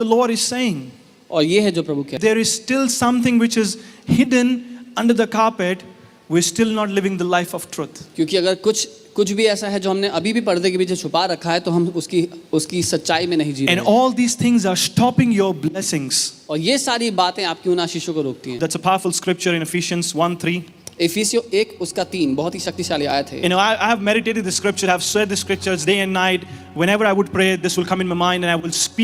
the Lord is saying. और ये है जो प्रभु कहते हैं। There is still something which is hidden under the carpet. We're still not living the life of truth. क्योंकि अगर कुछ भी ऐसा है जो हमने अभी भी पर्दे के पीछे छुपा रखा है तो हम उसकी सच्चाई में नहीं जी रहे And all these things are stopping your blessings. और ये सारी बातें आपकी उन आशीषों को रोकती हैं। That's a powerful scripture in Ephesians 1:3. इफिसियों 1 उसका 3 बहुत ही शक्तिशाली आयत है। You know, I have meditated the scripture. I've said the scriptures day and night. Whenever I would pray, this will come in my mind, and I will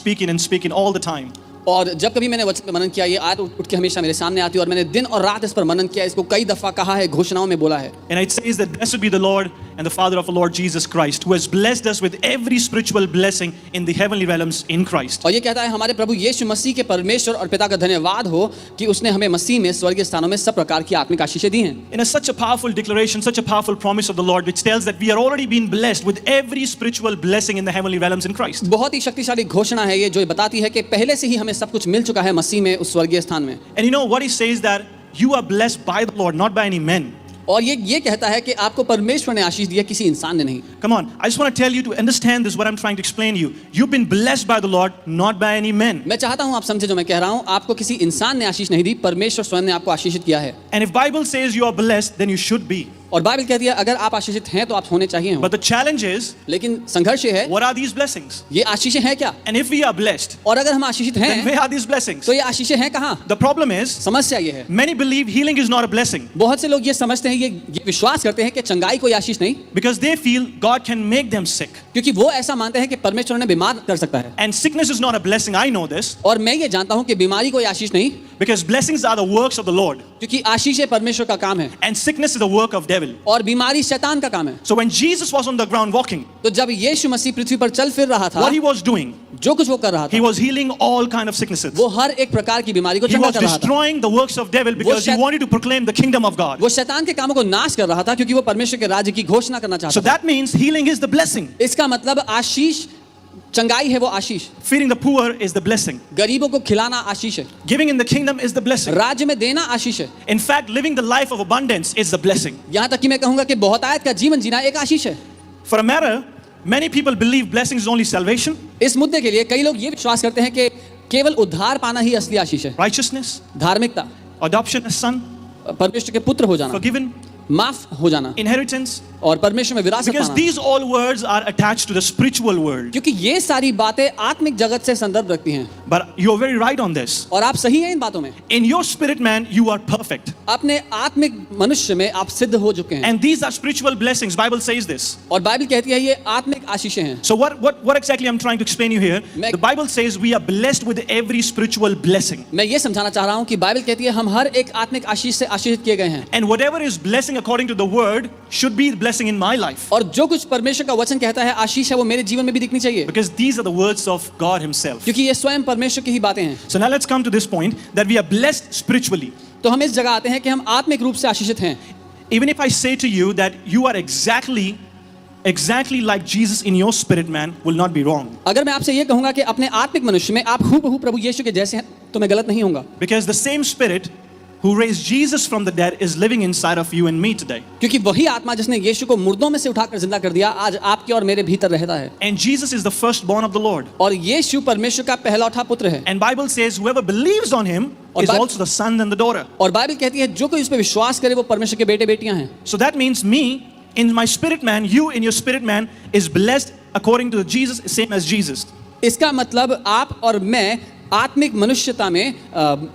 speak in all the time. और जब कभी मैंने वचन पे मनन किया, ये आयत उठ के हमेशा मेरे सामने आती है और मैंने दिन और रात इस पर मनन किया, इसको कई दफा कहा है, घोषणाओं में बोला है। And it says that blessed be the Lord and the Father of our Lord Jesus Christ, who has blessed us with every spiritual blessing in the heavenly realms in Christ. और ये कहता है हमारे प्रभु यीशु मसीह के परमेश्वर और पिता का धन्यवाद हो कि उसने हमें मसीह में स्वर्गीय स्थानों में सब प्रकार की आत्मिक आशीषें दी हैं। In such a powerful declaration, such a powerful promise of the Lord, which tells that we are already being blessed with every spiritual blessing in the heavenly realms in Christ. बहुत ही शक्तिशाली घोषणा है ये, जो बताती है कि पहले से ही हमें सब कुछ मिल चुका है मसीह में, उस स्वर्गीय स्थान में। And you know what he says, that you are blessed by the Lord, not by any men. और ये कहता है कि आपको परमेश्वर ने आशीष दिया, किसी इंसान ने नहीं। Come on, I just want to tell you to understand this, what I'm trying to explain to you. You've been blessed by the Lord, not by any men. मैं चाहता हूं आप समझे जो मैं कह रहा हूं, आपको किसी इंसान ने आशीष नहीं दी, परमेश्वर स्वयं ने आपको आशीषित किया है। And if Bible says you are blessed, then you should be. और बाइबल कहती है अगर आप आशीषित हैं तो आप होने चाहिए हो। But the challenge is, लेकिन संघर्ष ये है, what are these blessings? ये आशीषें हैं क्या? And if we are blessed, और अगर हम आशीषित हैं, then where are these blessings? तो ये आशीषें हैं कहाँ? The problem is, समस्या ये है, many believe healing is not a blessing बहुत से लोग ये समझते हैं, ये विश्वास करते हैं कि चंगाई कोई आशीष नहीं, because they feel God can make them sick. क्योंकि वो ऐसा मानते हैं कि परमेश्वर उन्हें बीमार कर सकता है। And sickness is not a blessing. I know this. और मैं ये जानता हूँ कि बीमारी कोई आशीष नहीं, Because blessings are the works of the Lord, क्योंकि आशीष परमेश्वर का काम है and sickness is the work of devil. और बीमारी शैतान का काम है। So when Jesus was on the ground walking, तो जब यीशु मसीह पृथ्वी पर चल फिर रहा था, what he was doing, जो कुछ वो कर रहा he था, was healing all kind of sicknesses. वो हर एक प्रकार की बीमारी को He चंगा was कर रहा था। destroying the works of devil because he wanted to proclaim the kingdom of God. वो शैतान के कामों को नाश कर रहा था क्योंकि वो परमेश्वर के राज्य की घोषणा करना So चाहता था। that means healing is the blessing. इसका मतलब आशीष, चंगाई है वो आशीष, Feeding the poor is the blessing. गरीबों को खिलाना आशीष है, Giving in the kingdom is the blessing. राज्य में देना आशीष है। In fact, living the life of abundance is the blessing. यहाँ तक कि मैं कहूँगा कि बहुतायत का जीवन जीना एक आशीष है। For a matter, many people believe blessing is only salvation, इस मुद्दे के लिए कई लोग ये विश्वास करते हैं कि केवल उद्धार पाना ही असली आशीष है। righteousness, धार्मिकता, adoption as son, परमेश्वर के पुत्र हो जाना, forgiven, माफ हो जाना, inheritance. और परमेश्वर में विरासत Because पाना। these all words are attached to the spiritual world. क्योंकि ये सारी बातें आत्मिक जगत से संदर्भ रखती हैं। But you're very right on this. और आप सही हैं इन बातों में। In your spirit man, you are perfect. अपने आत्मिक मनुष्य में आप सिद्ध हो चुके हैं। And these are spiritual blessings. Bible says this. और बाइबल कहती है ये आत्मिक आशीषें हैं। So what exactly I'm trying to explain you here? मैं- The Bible says we are blessed with every spiritual blessing. मैं ये समझाना चाह रहा हूँ कि बाइबल कहती है हम हर एक आत्मिक आशीष से आशीषित किए गए हैं। And whatever is blessing according to the word should be blessing in my life. और जो कुछ परमेश्वर का वचन कहता है आशीष है वो मेरे जीवन में भी दिखनी चाहिए, Because these are the words of God himself. क्योंकि ये स्वयं परमेश्वर की ही बातें हैं। So now let's come to this point that we are blessed spiritually. तो हम इस जगह आते हैं कि हम आत्मिक रूप से आशीषित हैं। Even if I say to you that you are exactly like Jesus in your spirit man, will not be wrong. अगर मैं आपसे ये कहूँगा कि अपने आत्मिक मनुष्य में आप हूबहू प्रभु यीशु के जैसे हैं तो मैं गलत नहीं होऊंगा, Because the same spirit who raised Jesus from the dead is living inside of you and me today. क्योंकि वही आत्मा जिसने यीशु को मुर्दों में से उठाकर जिंदा कर दिया आज आपके और मेरे भीतर रहता है। And Jesus is the firstborn of the Lord. और यीशु परमेश्वर का पहलौठा पुत्र है। And Bible says whoever believes on him और is बाइ- also the son and the daughter. और बाइबल कहती है जो कोई उस पर विश्वास करे वो परमेश्वर के बेटे बेटियां हैं। So that means me in my spirit man, you in your spirit man is blessed according to Jesus, same as Jesus. इसका मतलब आप और मैं आत्मिक मनुष्यता में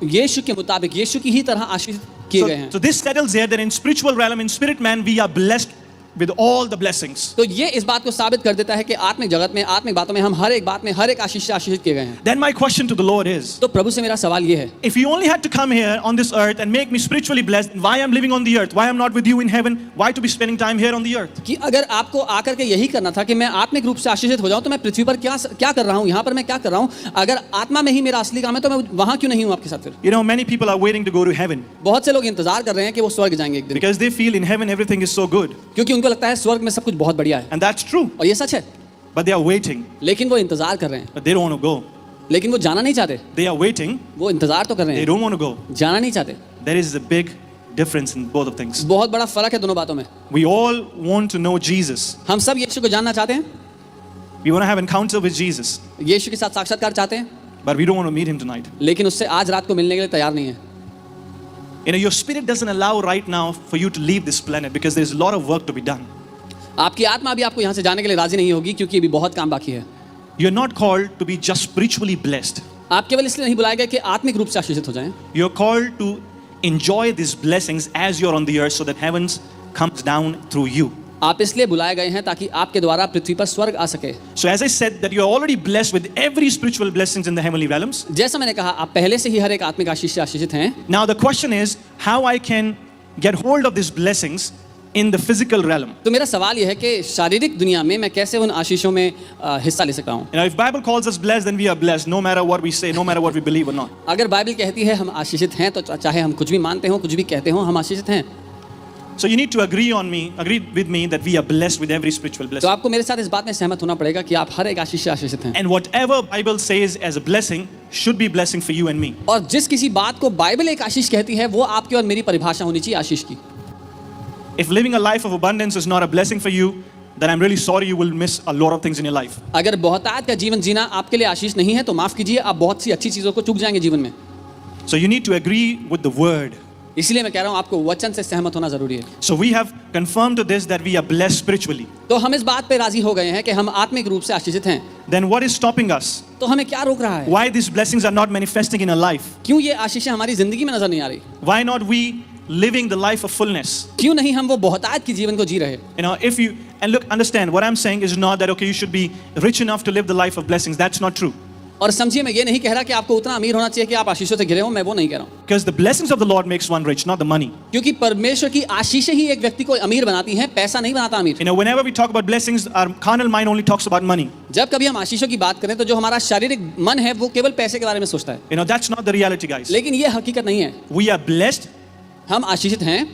यीशु के मुताबिक यीशु की ही तरह आशीषित किए गए हैं। So this settles here that in spiritual realm, in spirit man, we are blessed with all the blessings. तो ये इस बात को साबित कर देता है कि आत्मिक जगत में, आत्मिक बातों में हम हर एक बात में हर एक आशीष से आशीषित किए गए हैं। Then my question to the Lord is, तो प्रभु से मेरा सवाल ये है, if you only had to come here on this earth and make me spiritually blessed, why I'm living on the earth? Why I'm not with you in heaven? Why to be spending time here on the earth? कि अगर आपको आकर के यही करना था कि मैं आत्मिक रूप से आशीषित हो जाऊं तो मैं पृथ्वी पर क्या कर रहा हूं, यहाँ पर मैं क्या कर रहा हूं? अगर आत्मा में ही मेरा असली काम है तो मैं वहां क्यों नहीं हूं आपके साथ फिर? You know, many people are waiting to go to heaven बहुत से लोग इंतजार कर रहे हैं कि वो स्वर्ग जाएंगे एक दिन, because they feel in heaven everything is so good. क्योंकि उनको लगता है स्वर्ग में सब कुछ बहुत बढ़िया है। And that's true. और ये सच है, But they are waiting. लेकिन वो इंतजार कर रहे हैं, But they don't want to go. लेकिन वो जाना नहीं चाहते। They are waiting. वो इंतजार तो कर रहे They हैं, don't want to go. जाना नहीं चाहते। There is a big difference in both of things. बहुत बड़ा फर्क है दोनों बातों में। We all want to know Jesus. हम सब यीशु को जानना चाहते हैं, We want to have encounter with Jesus. यीशु के साथ साक्षात्कार चाहते हैं, but we don't want to meet him tonight. लेकिन उससे आज रात को मिलने के लिए तैयार नहीं है. You know, your spirit doesn't allow right now for you to leave this planet because there's a lot of work to be done. आपकी आत्मा अभी आपको यहाँ से जाने के लिए राजी नहीं होगी क्योंकि अभी बहुत काम बाकी है. You're not called to be just spiritually blessed. आप केवल इसलिए नहीं बुलाए गए कि आत्मिक रूप से आशीषित हो जाएं. You're called to enjoy these blessings as you're on the earth so that heavens comes down through you. आप इसलिए बुलाए गए हैं ताकि आपके द्वारा पृथ्वी पर स्वर्ग आ सके. So as I said that you're already blessed with every spiritual blessings in the heavenly realms. जैसा मैंने कहा आप पहले से ही हर एक आत्मिक आशीष से आशीषित हैं. Now the question is how I can get hold of these blessings in the physical realm. तो मेरा सवाल यह है कि शारीरिक दुनिया में मैं कैसे उन आशीषों में हिस्सा ले सकता हूँ. You know, if Bible calls us blessed, then we are blessed, no matter what we say, no matter what we believe or not. अगर बाइबल कहती है हम आशीषित हैं तो चाहे हम कुछ भी मानते हो कुछ भी कहते हो हम आशीषित हैं. So you need to agree with me that we are blessed with every spiritual तो blessing. आपको मेरे साथ इस बात में सहमत होना पड़ेगा कि आप हर एक आशीष से आशीषित हैं. And whatever Bible says as a blessing should be blessing for you and me. और जिस किसी बात को बाइबल एक आशीष कहती है वो आपकी और मेरी परिभाषा होनी चाहिए आशीष की. If living a life of abundance is not a blessing for you, then I'm really sorry you will miss a lot of things in your life. अगर बहुतायत का जीवन जीना आपके लिए आशीष नहीं है तो माफ कीजिए आप बहुत सी अच्छी चीजों को चूक जाएंगे जीवन में. So you need to agree with the word. इसलिए मैं कह रहा हूँ आपको वचन से सहमत होना जरूरी है. So we have confirmed to this that we are blessed spiritually. तो हम इस बात पे राजी हो गए हैं कि हम आत्मिक रूप से आशीषित हैं. Then what is stopping us? तो हमें क्या रोक रहा है? Why these blessings are not manifesting in our life? क्यों ये आशीषें हमारी जिंदगी में नजर नहीं आ रही? Why not we living the life of fullness? क्यों नहीं हम वो बहुतायत की जीवन को जी रहे? You know, if you and look, understand what I'm saying is not that okay, you should be rich enough to live the life of blessings. That's not true. और समझिए मैं ये नहीं कह रहा कि आपको उतना अमीर होना चाहिए कि आप आशीषों से घिरे हो. मैं वो नहीं कह रहा हूँ. Because the blessings of the Lord makes one rich, not the money. क्योंकि परमेश्वर की आशीषें ही एक व्यक्ति को अमीर बनाती हैं, पैसा नहीं बनाता अमीर. You know, whenever we talk about blessings, our carnal mind only talks about money. जब कभी हम आशीषों की बात करें तो जो हमारा शारीरिक मन है वो केवल पैसे के बारे में सोचता है. You know, that's not the reality, guys. लेकिन ये हकीकत नहीं है. We are blessed हम आशीषित हैं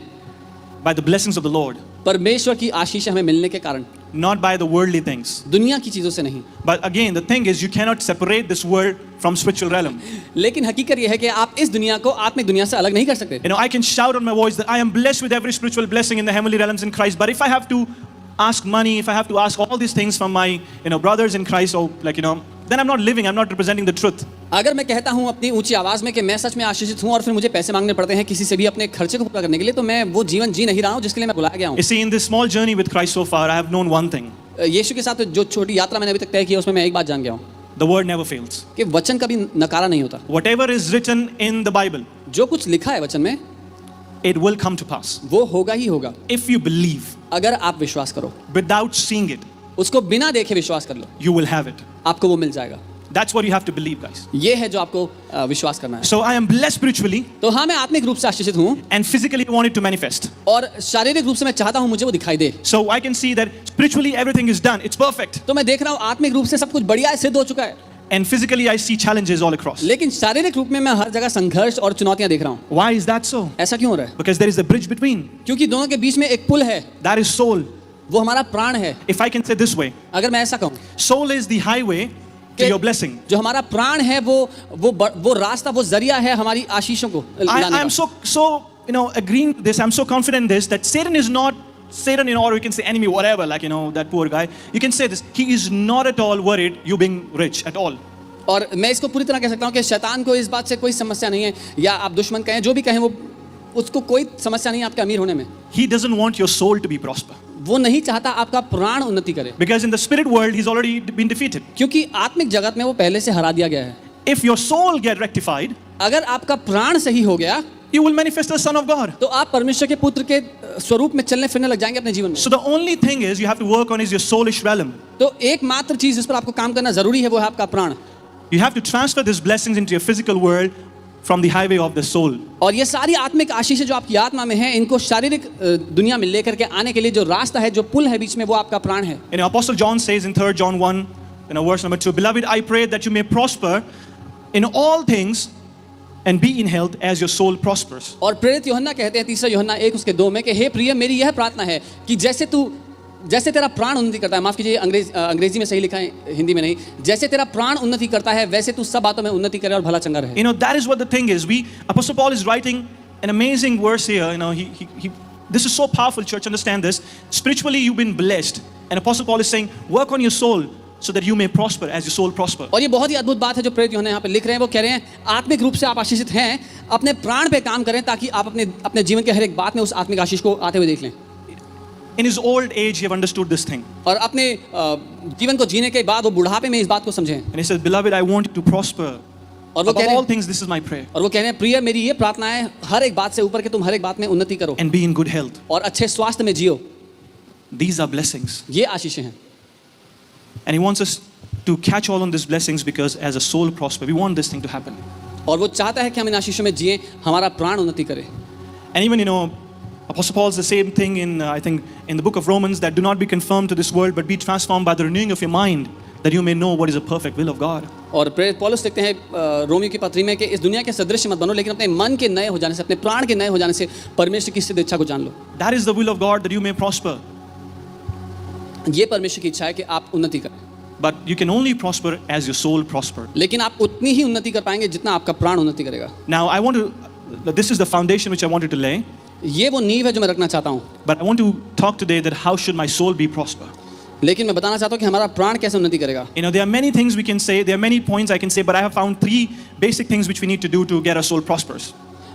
by the blessings of the Lord, परमेश्वर की आशीष हमें मिलने के कारण, not by the worldly things. दुनिया की चीजों से नहीं. But again, the thing is, you cannot separate this world from spiritual realm. लेकिन हकीकत यह है कि आप इस दुनिया को आत्मिक दुनिया से अलग नहीं कर सकते. You know, I can shout on my voice that I am blessed with every spiritual blessing in the heavenly realms in Christ. But if I have to ask money, if I have to ask all these things from my, you know, brothers in Christ, or like, you know, then I'm not living, I'm not representing the truth. अगर मैं कहता हूँ अपनी ऊंची आवाज में कि मैं सच में आशीषित हूँ और फिर मुझे पैसे मांगने पड़ते हैं किसी से भी अपने खर्चे को पूरा करने के लिए, तो मैं वो जीवन जी नहीं रहा हूँ जिसके लिए मैं बुलाया गया हूँ. You see, in this small journey with Christ so far, I have known one thing. यीशु के साथ जो छोटी यात्रा मैंने अभी तक तय की है उसमें मैं एक बात जान गया हूँ The word never fails. कि वचन कभी नकारा नहीं होता. Whatever is written in the Bible, जो कुछ लिखा है वचन में it will come to pass. वो होगा ही होगा. If you believe, अगर आप विश्वास करो, without seeing it, उसको बिना देखे विश्वास कर लो, you will have it. आपको वो मिल जाएगा. That's what you have to believe, guys. ये है जो आपको विश्वास करना है. So I am blessed spiritually, तो हाँ मैं आत्मिक रूप से आशीषित हूँ and physically I want it to manifest. और शारीरिक रूप से मैं चाहता हूँ मुझे वो दिखाई दे. So I can see that spiritually everything is done. It's perfect. तो मैं देख रहा हूँ आत्मिक रूप से सब कुछ बढ़िया है, सिद्ध हो चुका है. And physically I see challenges all across. लेकिन शारीरिक रूप में मैं हर जगह संघर्ष और चुनौतियां देख रहा हूँ. Why is that so? ऐसा क्यों हो रहा है? Because there is a bridge between. क्योंकि दोनों के बीच में एक पुल है. That is soul. वो हमारा प्राण है. If I can say this way, अगर मैं ऐसा कहूँ, soul is the highway to your blessing. जो हमारा प्राण है वो रास्ता, वो जरिया है हमारी आशीषों को लाने I am का. so you know agreeing with this. I'm so confident in this that Satan is not Satan, you know, or you can say enemy, whatever. Like, you know, that poor guy. You can say this. He is not at all worried you being rich at all. और मैं इसको पूरी तरह कह सकता हूँ कि शैतान को इस बात से कोई समस्या नहीं है, या आप दुश्मन कहें जो भी कहें, वो उसको कोई समस्या नहीं है आपके अमीर होने में. He doesn't want your soul to be prosper. वो नहीं चाहता आपका प्राण उन्नति करे. Because in the spirit world, he's already been defeated. क्योंकि आत्मिक जगत में वो पहले से हरा दिया गया है. If your soul get rectified, अगर आपका प्राण सही हो गया, you will manifest the Son of God. तो आप परमेश्वर के पुत्र के स्वरूप में चलने फिरने लग जाएंगे अपने जीवन में. So the only thing is you have to work on is your soulish realm. तो एकमात्र चीज जिस पर आपको काम करना जरूरी है वो है आपका प्राण. You have to transfer these blessings into your physical world from the highway of the soul. और ये सारी आत्मिक आशीष जो आपकी आत्मा में है, इनको शारीरिक दुनिया में लेकर के आने के लिए जो रास्ता है, जो पुल है बीच में, वो आपका प्राण है. You know, Apostle John says in 3 John 1, you know, verse number 2, Beloved, I pray that you may prosper in all things and be in health as your soul prospers. और प्रेरित यूहन्ना कहते हैं 3 यूहन्ना 1:2 में कि हे प्रिय, मेरी यह प्रार्थना है कि जैसे तेरा प्राण उन्नति करता है, माफ कीजिए अंग्रेजी में सही लिखा है, हिंदी में नहीं, जैसे तेरा प्राण उन्नति करता है वैसे तू सब बातों में उन्नति करे और भला चंगा रहे. You know, that is what the thing is. Apostle Paul is writing an amazing verse here. You know, this is so powerful, church. Understand this. Spiritually, you've been blessed, and Apostle Paul is saying, work on your soul. so that you may prosper as your soul prosper. और ये बहुत ही अद्भुत बात है जो प्रेरित यूहन्ना यहाँ पे लिख रहे हैं। वो कह रहे हैं आत्मिक रूप से आप आशीषित हैं, अपने प्राण पे काम करें ताकि आप अपने जीवन के हर एक बात में उस आत्मिक आशीष को आते हुए देख लें। In his old age, he have understood this thing. और अपने जीवन को जीने के बाद वो बुढ़ापे में इस बात को समझें। And he says, Beloved, I want you to prosper. और वो कह Above रहे all हैं, things, this is my prayer. और वो कह रहे हैं प्रिय मेरी ये प्रार्थना है हर एक बात से ऊपर के तुम हर एक बात में उन्नति करो And be in good health. और अच्छे स्वास्थ्य में जियो। These are blessings. ये आशीषें हैं। And he wants us to catch all on these blessings because as a soul prosper, we want this thing to happen. और वो चाहता है कि हम इन आशीषों में जिए, हमारा प्राण उन्नति करे। And even, Apostle Paul says the same thing in, I think, in the book of Romans, that do not be conformed to this world, but be transformed by the renewing of your mind, that you may know what is the perfect will of God. और प्रेरित पौलुस लिखते हैं Romeo की पत्री में कि इस दुनिया के सदृश मत बनो, लेकिन अपने मन के नए हो जाने से, अपने प्राण के नए हो जाने से परमेश्वर की सिद्ध इच्छा को जान लो। That is the will of God, that you may prosper. ये परमेश्वर की इच्छा है कि आप उन्नति करें। But you can only prosper as your soul prospered. लेकिन आप उतनी ही उन्नति कर पाएंगे जितना आपका प्राण उन्नति करेगा। Now, this is the foundation which I wanted to lay. ये वो नींव है जो मैं रखना चाहता हूँ। But I want to talk today that how should my soul be prosper? लेकिन मैं बताना चाहता हूँ कि हमारा प्राण कैसे उन्नति करेगा। There are many things we can say, there are many points I can say, but I have found 3 basic things which we need to do to get our soul prospers.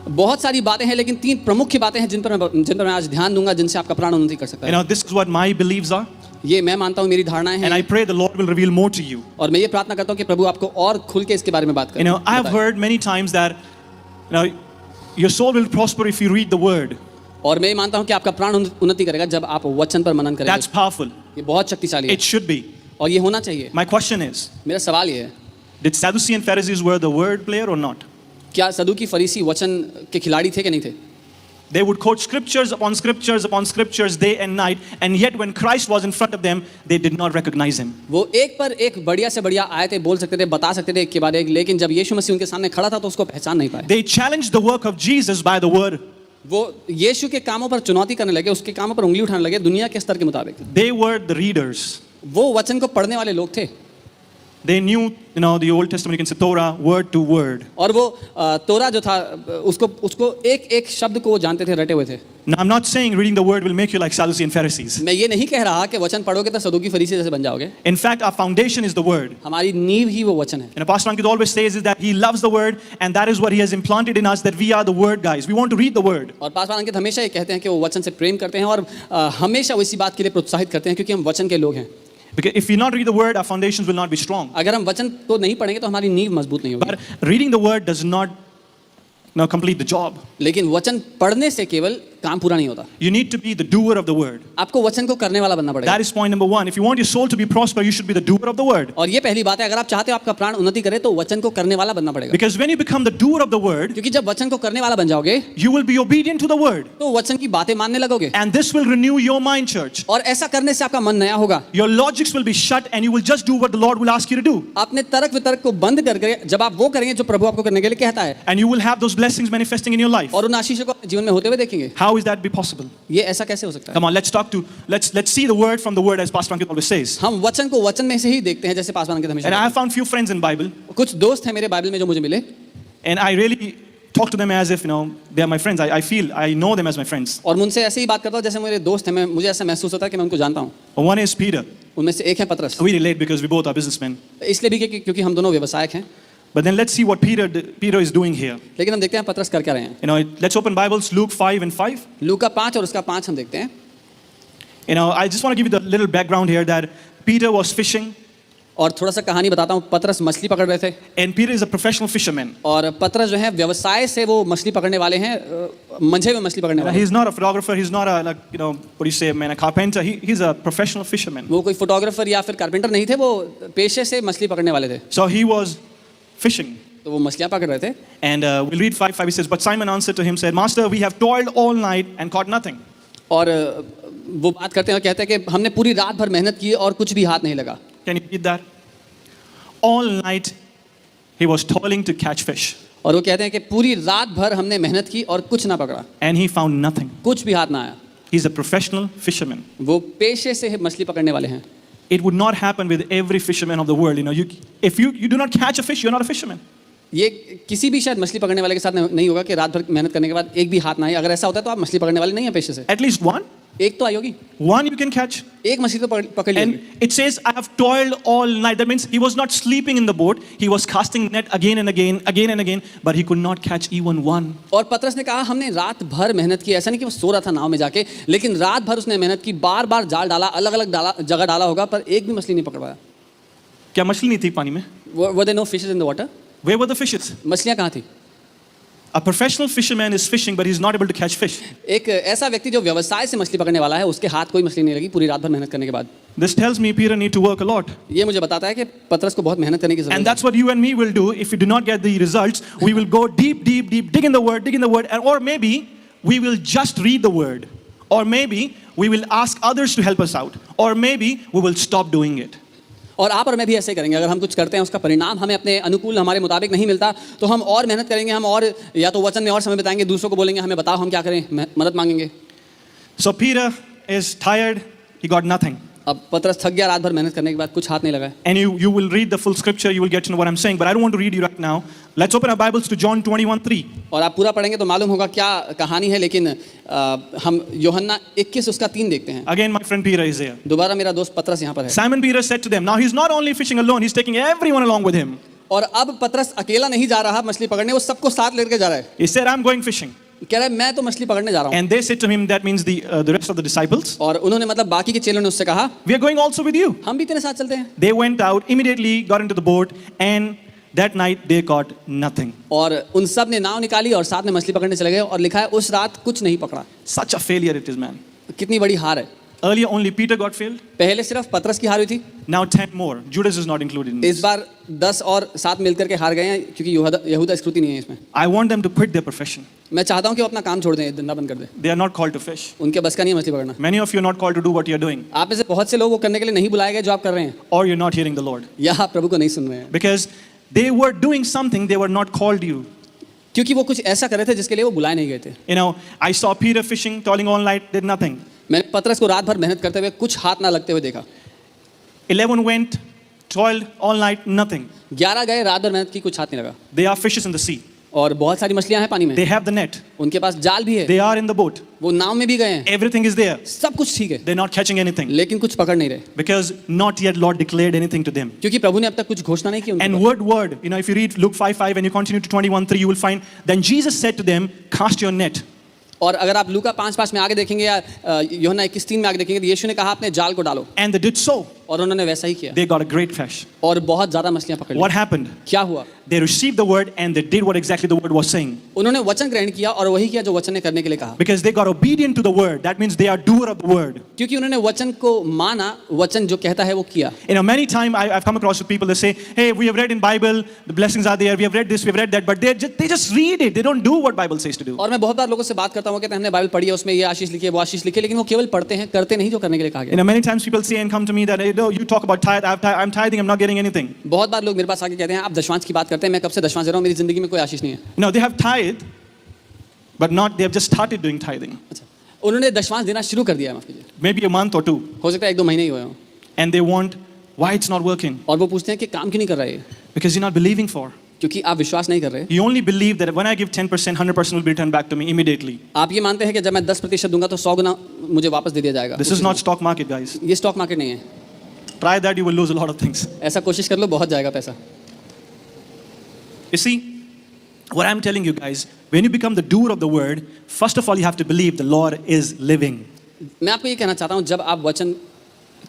बहुत सारी बातें हैं, लेकिन 3 प्रमुख बातें हैं जिन पर मैं आज ध्यान दूंगा, जिनसे आपका प्राण उन्नति कर सकता है। This is what my beliefs are. ये मैं मानता हूँ, मेरी धारणाएं हैं। And I pray the Lord will reveal more to you. और मैं ये प्रार्थना करता हूँ कि प्रभु आपको और खुल के इसके बारे में बात करें। I have heard many times that your soul will prosper if you read the word. और मैं ये मानता हूँ कि आपका प्राण उन्नति करेगा जब आप वचन पर मनन करेंगे। That's powerful. ये बहुत शक्तिशाली है। It should be. और ये होना चाहिए। My question is, मेरा सवाल ये है, did Sadducees and Pharisees were the word player or not? क्या सदूकी फरीसी वचन के खिलाड़ी थे कि नहीं थे? They would quote scriptures upon scriptures upon scriptures day and night, and yet when Christ was in front of them, they did not recognize him. वो एक पर एक बढ़िया से बढ़िया आयतें बोल सकते थे, बता सकते थे एक के बाद एक, लेकिन जब यीशु मसीह उनके सामने खड़ा था तो उसको पहचान नहीं पाए। They challenged the work of Jesus by the word. वो यीशु के कामों पर चुनौती करने लगे, उसके कामों पर उंगली उठाने लगे दुनिया के स्तर के मुताबिक। They were the readers. वो वचन को पढ़ने वाले लोग थे। They knew, the Old Testament, you can say Torah, word to word. और वो तोरा जो था उसको एक एक शब्द को वो जानते थे, रटे हुए थे। Now, I'm not saying reading the word will make you like Sadducees and Pharisees. मैं ये नहीं कह रहा कि वचन पढ़ोगे तो सदूकी फरीसी जैसे बन जाओगे। In fact, our foundation is the word. हमारी नींव ही वो वचन है। And Pastor Ankit always says is that he loves the word, and that is what he has implanted in us, that we are the word guys. We want to read the word. और pastor अंकित हमेशा ये कहते हैं कि वो वचन से प्रेम करते हैं और हमेशा इसी बात के लिए प्रोत्साहित करते हैं क्योंकि हम वचन के लोग हैं। Because if we not read the word, our foundations will not be strong. अगर हम वचन को नहीं पढ़ेंगे तो हमारी नींव मजबूत नहीं होगी। But reading the word does not complete the job. लेकिन वचन पढ़ने से केवल काम पूरा नहीं होता। You need to be the doer of the word. आपको वचन को करने वाला बनना पड़ेगा। That is point number 1. If you want your soul to be prosper, you should be the doer of the word. और ये पहली बात है, अगर आप चाहते हो आपका प्राण उन्नति करे तो वचन को करने वाला बनना पड़ेगा। Because when you become the doer of the word, क्योंकि जब वचन को करने वाला बन जाओगे, you will be obedient to the word. तो वचन की बातें मानने लगोगे। And this will renew your mind, church. और ऐसा करने से आपका मन नया होगा। Your logics will be shut and you will just do what the Lord will ask you to do. अपने तर्क वितर्क को बंद करके जब आप वो करेंगे जो प्रभु आपको करने के लिए कहता है, And you will have those blessings manifesting in your life. और उन आशीषों को अपने जीवन में होते हुए देखेंगे। How is that be possible? ये ऐसा कैसे हो सकता है? Come on, let's see the word from the word, as Pastor Ankit always says. हम वचन को वचन में से ही देखते हैं, जैसे पास्टर अंकित हमेशा And I कहते have found few friends in Bible, हैं। कुछ दोस्त हैं मेरे बाइबल में जो मुझे मिले, and I really talk to them as if they are my friends. I feel I know them as my friends. और मुझसे ऐसे ही बात करता हूँ जैसे मेरे दोस्त हैं। मुझे ऐसा महसूस होता है कि मैं उनको जानता हूँ। One is Peter. उनमें से एक है पतरस। We relate because we both are businessmen. इसलिए भी क्योंकि हम दोनों व्यवसायक हैं। But then let's see what Peter is doing here. लेकिन हम देखते हैं पतरस कर क्या रहे हैं। Let's open Bibles, Luke 5 and 5. लूका 5 और उसका 5 हम देखते हैं। I just want to give you the little background here that Peter was fishing. और थोड़ा सा कहानी बताता हूँ। पतरस मछली पकड़ रहे थे। And Peter is a professional fisherman. और पतरस जो है व्यवसाय से वो मछली पकड़ने वाले हैं, मंझे में मछली पकड़ने वाले। He's not a photographer. He's not a what do you say, man, a carpenter. He's a professional fisherman. वो कोई फोटोग्राफर या फिर कारपेंटर नहीं थे, वो पेशे से मछली पकड़ने वाले थे। So he was fishing. तो वो मछलियाँ पकड़ रहे थे। And we'll read 5:5. He says, but Simon answered to him, said, Master, we have toiled all night and caught nothing. और वो बात करते हैं और कहते हैं कि हमने पूरी रात भर मेहनत की और कुछ भी हाथ नहीं लगा। Can you read that? All night he was toiling to catch fish. और वो कहते हैं कि पूरी रात भर हमने मेहनत की और कुछ ना पकड़ा। And he found nothing. कुछ भी हाथ ना आया। He's a professional fisherman. वो पेशे से मछली पकड़ने वाले हैं। It would not happen with every fisherman of the world. If you do not catch a fish, you're not a fisherman. ये किसी भी शायद मछली पकड़ने वाले के साथ नहीं होगा कि रात भर मेहनत करने के बाद एक भी हाथ ना आए। अगर ऐसा होता है तो आप मछली पकड़ने वाले नहीं हैं पेशे से। At least one. एक तो आई होगी, One you can catch. एक मछली तो पकड़ ली And होगी। it says, I have toiled all night. That means he was not sleeping in the boat. He was casting net again and again, but he could not catch even one. और पतरस ने कहा हमने रात भर मेहनत की, ऐसा नहीं कि वो सो रहा था नाव में जाके, लेकिन रात भर उसने मेहनत की, बार बार जाल डाला, अलग अलग जगह डाला होगा, पर एक भी मछली नहीं पकड़ पाया। क्या मछली नहीं थी पानी में? Were there no fishes in the water? Where were the fishes? मछलियाँ कहाँ थी? A professional fisherman is fishing, but he's not able to catch fish. एक ऐसा व्यक्ति जो व्यवसाय से मछली पकड़ने वाला है, उसके हाथ कोई मछली नहीं लगी पूरी रात भर मेहनत करने के बाद। This tells me Peter need to work a lot. ये मुझे बताता है कि पतरस को बहुत मेहनत करने की And जरूरत है। that's what you and me will do if we do not get the results. We will go deep, dig in the word, and or maybe we will just read the word. Or maybe we will ask others to help us out. Or maybe we will stop doing it. और आप और मैं भी ऐसे ही करेंगे। अगर हम कुछ करते हैं उसका परिणाम हमें अपने अनुकूल हमारे मुताबिक नहीं मिलता तो हम और मेहनत करेंगे, हम और या तो वचन में और समय बिताएंगे, दूसरों को बोलेंगे हमें बताओ हम क्या करें, मदद मांगेंगे। So Peter is tired. He got nothing. अब पतरस थक गया रात भर मेहनत करने के बाद, कुछ हाथ नहीं लगा। And you will read the full scripture. You will get to know what I'm saying. But I don't want to read you right now. Let's open our Bibles to John 21:3. और आप पूरा पढ़ेंगे तो मालूम होगा क्या कहानी है, लेकिन हम यूहन्ना 21 उसका 3 देखते हैं। Again, my friend Peter is there. दोबारा मेरा दोस्त पतरस यहाँ पर है। Simon Peter said to them, now he's not only fishing alone, he's taking everyone along with him. और अब पतरस अकेला नहीं जा रहा मछली पकड़ने, वो सबको साथ लेकर जा रहा है। He said, I'm going fishing. कह रहा है मैं तो मछली पकड़ने जा रहा हूँ। And they said to him, that means the rest of the disciples, और उन्होंने मतलब बाकी के चेलों ने उससे कहा we are going also with you. हम भी तेरे साथ चलते हैं। They went out, immediately got into the boat, and that night they caught nothing. और उन सब ने नाव निकाली और साथ में मछली पकड़ने चले गए, और लिखा है उस रात कुछ नहीं पकड़ा। Such a failure it is, man. कितनी बड़ी हार है। Earlier only Peter got failed. पहले सिर्फ पतरस की हार हुई थी, Now 10 more. Judas is not included in इस this. बार 10 और 7 मिलकर के हार गए हैं, क्योंकि यहूदा स्क्रूति नहीं है इसमें। I want them to quit their profession. मैं चाहता हूँ कि वो अपना काम छोड़ दें, धंधा बंद कर दें। They are not called to fish. उनके बस का नहीं है मछली पकड़ना। Many of you are not called to do what you are doing. आप में से बहुत से लोग वो करने के लिए नहीं बुलाए गए जो आप कर रहे हैं, Or you're not hearing the Lord. या आप प्रभु को नहीं सुन रहे हैं, Because they were doing something they were not called you. क्योंकि वो कुछ ऐसा कर रहे थे जिसके लिए वो बुलाए नहीं गए थे। You know, I saw Peter fishing, toiling all night, did nothing. मैंने पतरस को रात भर मेहनत करते हुए कुछ हाथ ना लगते हुए देखा। 11 went, toiled all night, nothing. 11 गए, रात भर मेहनत की, कुछ हाथ नहीं लगा। They are fishes in the sea. और बहुत सारी मछलियां हैं पानी में, They have the net. उनके पास जाल भी है, They are in the boat. वो नाव में भी गए हैं, Everything is there. सब कुछ ठीक है, They're not catching anything. लेकिन कुछ पकड़ नहीं रहे, Because not yet Lord declared anything to them. क्योंकि प्रभु ने अब तक कुछ घोषणा नहीं की उनके And ऊपर। word, you know, if you read Luke 5:5 and you continue to 21:3, you will find, then Jesus said to them, cast your net. और अगर आप लूका 5:5 में आगे देखेंगे या यूहन्ना 21:3 में आगे देखेंगे तो यीशु ने कहा अपने जाल को डालो, And they did so. और उन्होंने वैसा ही किया, They got a great fish. और बहुत ज्यादा मछलियां पकड़ ली। What happened? क्या हुआ? They received the word and they did what exactly the word was saying. उन्होंने वचन ग्रहण किया और वही किया जो वचन ने करने के लिए कहा, Because they got obedient to the word. That means they are doer of the word. क्योंकि उन्होंने वचन को माना, वचन जो कहता है वो किया। You know, many times I've come across with people that say, hey, we have read in Bible, the blessings are there, we have read this, we have read that, but they just read it. They don't do what Bible says to do. और मैं बहुत बार लोगों से बात करता हूँ, कहते हैं हमने बाइबल पढ़ी है, उसमें ये आशीष लिखी है, वो आशीष लिखी है, लेकिन वो केवल पढ़ते हैं, करते नहीं जो करने के लिए कहा You गया। know, many times people say and come to me that, hey, no, you talk about tithe, I'm tithing, I'm not getting anything. बहुत बार लोग मेरे पास आके कहते हैं आप दशमांश की बात करते हैं, मैं कब से दशमांश दे रहा हूँ, मेरी जिंदगी में कोई आशीष नहीं है। You know, they have tithe, but not, they have just started doing tithing. अच्छा, उन्होंने दशमांश देना शुरू कर दिया है, माफ कीजिए, Maybe a month or two. हो सकता है 1-2 महीने ही हुए हों, And they want, why it's not working? और वो पूछते हैं कि काम क्यों नहीं कर रहा है, Because you're not believing for. क्योंकि आप विश्वास नहीं कर रहे। You only believe that when I give 10%, 100% will be returned back to me immediately. आप ये मानते हैं कि जब मैं 10% दूंगा तो 100 गुना मुझे वापस दे दिया जाएगा। This is not stock market, guys. ये स्टॉक मार्केट नहीं है, Try that, you will lose a lot of things. ऐसा कोशिश कर लो, बहुत जाएगा पैसा। You see, what I'm telling you guys, when you become the doer of the word, first of all, you have to believe the Lord is living. मैं आपको ये कहना चाहता हूँ, जब आप वचन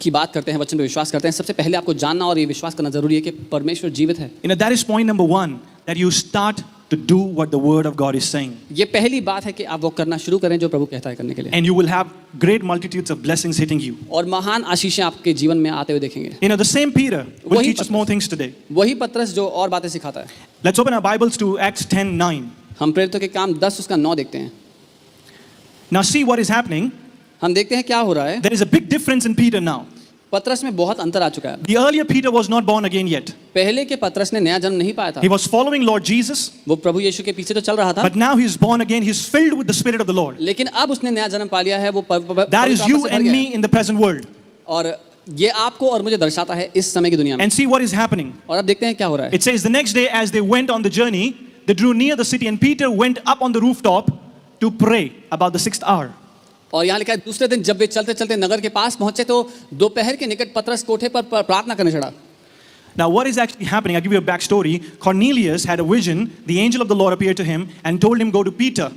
की बात करते हैं, वचन पे विश्वास करते हैं, सबसे पहले आपको जानना और ये विश्वास करना जरूरी है कि परमेश्वर जीवित है। You know, that is point number 1, that you start to do what the word of God is saying. ये पहली बात है कि आप वो करना शुरू करें जो प्रभु कहता है करने के लिए, And you will have great multitudes of blessings hitting you. और महान आशीषें आपके जीवन में आते हुए देखेंगे। You know, the same Peter will वही teach us more things today. वही पतरस जो और बातें सिखाता है। Let's open our Bibles to Acts 10:9. हम प्रेरितों के काम 10 उसका 9 देखते हैं। Now see what is happening. हम देखते हैं क्या हो रहा है। There is a big difference in Peter now. पतरस में बहुत अंतर आ चुका है। The earlier Peter was not born again yet. पहले के पतरस ने नया जन्म नहीं पाया था, He was following Lord Jesus, वो प्रभु यीशु के पीछे तो चल रहा था, but now he's born again. He's filled with the Spirit of the Lord. लेकिन अब उसने नया जन्म पा लिया है, वो That is you and me in the present world. और ये आपको और मुझे दर्शाता है इस समय की दुनिया में। And see what is happening. और अब देखते हैं क्या हो रहा है। It says the next day as they went on the journey, they drew near the city and Peter went up on the rooftop to pray about the 6th hour. और यहाँ लिखा है दूसरे दिन जब वे चलते चलते नगर के पास पहुंचे तो दोपहर के निकट पतरस कोठे पर प्रार्थना करने चढ़ा. Now, what is actually happening? I'll give you a backstory. Cornelius had a vision. The angel of the Lord appeared to him and told him, go to Peter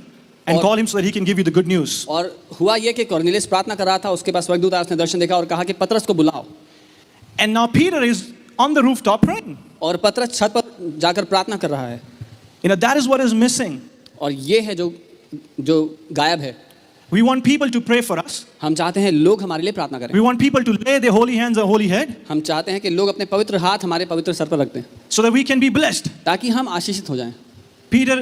and call him so that he can give you the good news. और हुआ ये कि Cornelius प्रार्थना कर रहा था, उसके पास स्वर्गदूत आया, उसने दर्शन देखा और कहा कि पतरस को बुलाओ. And now Peter is on the rooftop praying. और पतरस छत पर जाकर प्रार्थना कर रहा है. That is what is missing. और ये है जो गायब है. We want people to pray for us. हम चाहते हैं लोग हमारे लिए प्रार्थना करें. We want people to lay their holy hands on holy head हम चाहते हैं कि लोग अपने पवित्र हाथ हमारे पवित्र सर पर रख दें so that we can be blessed. ताकि हम आशीषित हो जाएं. Peter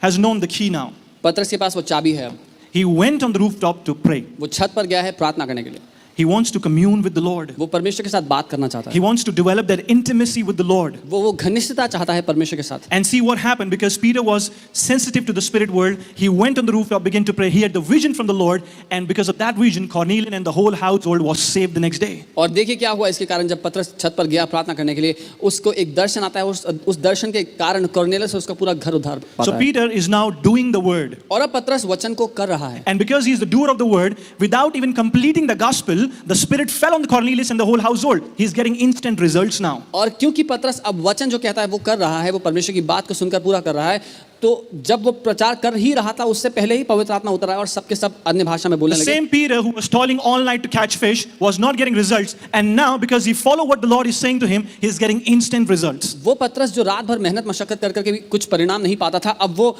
has known the key now. पतरस के पास वो चाबी है. अब He went on the rooftop to pray. वो छत पर गया है प्रार्थना करने के लिए. He wants to commune with the Lord. वो परमेश्वर के साथ बात करना चाहता He है. wants to develop that intimacy with the Lord. वो घनिष्ठता चाहता है परमेश्वर के साथ. And see what happened, because Peter was sensitive to the spirit world. He went on the rooftop, began to pray. He had the vision from the Lord, and because of that vision, Cornelius and the whole household was saved the next day. और देखिए क्या हुआ इसके कारण. जब पतरस छत पर गया प्रार्थना करने के लिए उसको एक दर्शन आता है. उस दर्शन के कारण कॉर्नेलियस उसका पूरा घर उद्धार So पाता है. Peter is now doing the word. और अब पतरस वचन को कर रहा है. And because he is the doer of the word, without even completing the gospel, the spirit fell on Cornelius and the whole household. He is getting instant results now. और क्योंकि पतरस अब वचन जो कहता है वो कर रहा है, वो परमेश्वर की बात को सुनकर पूरा कर रहा है, तो जब वो प्रचार कर ही रहा था उससे पहले ही पवित्र आत्मा उतर आया और सबके सब अन्य भाषा में बोलने The लगे. same Peter who was toiling all night to catch fish was not getting results, and now because he followed what the Lord is saying to him, he is getting instant results. वो पतरस जो रात भर मेहनत मशक्कत कर करके भी कुछ परिणाम नहीं पाता था, अब वो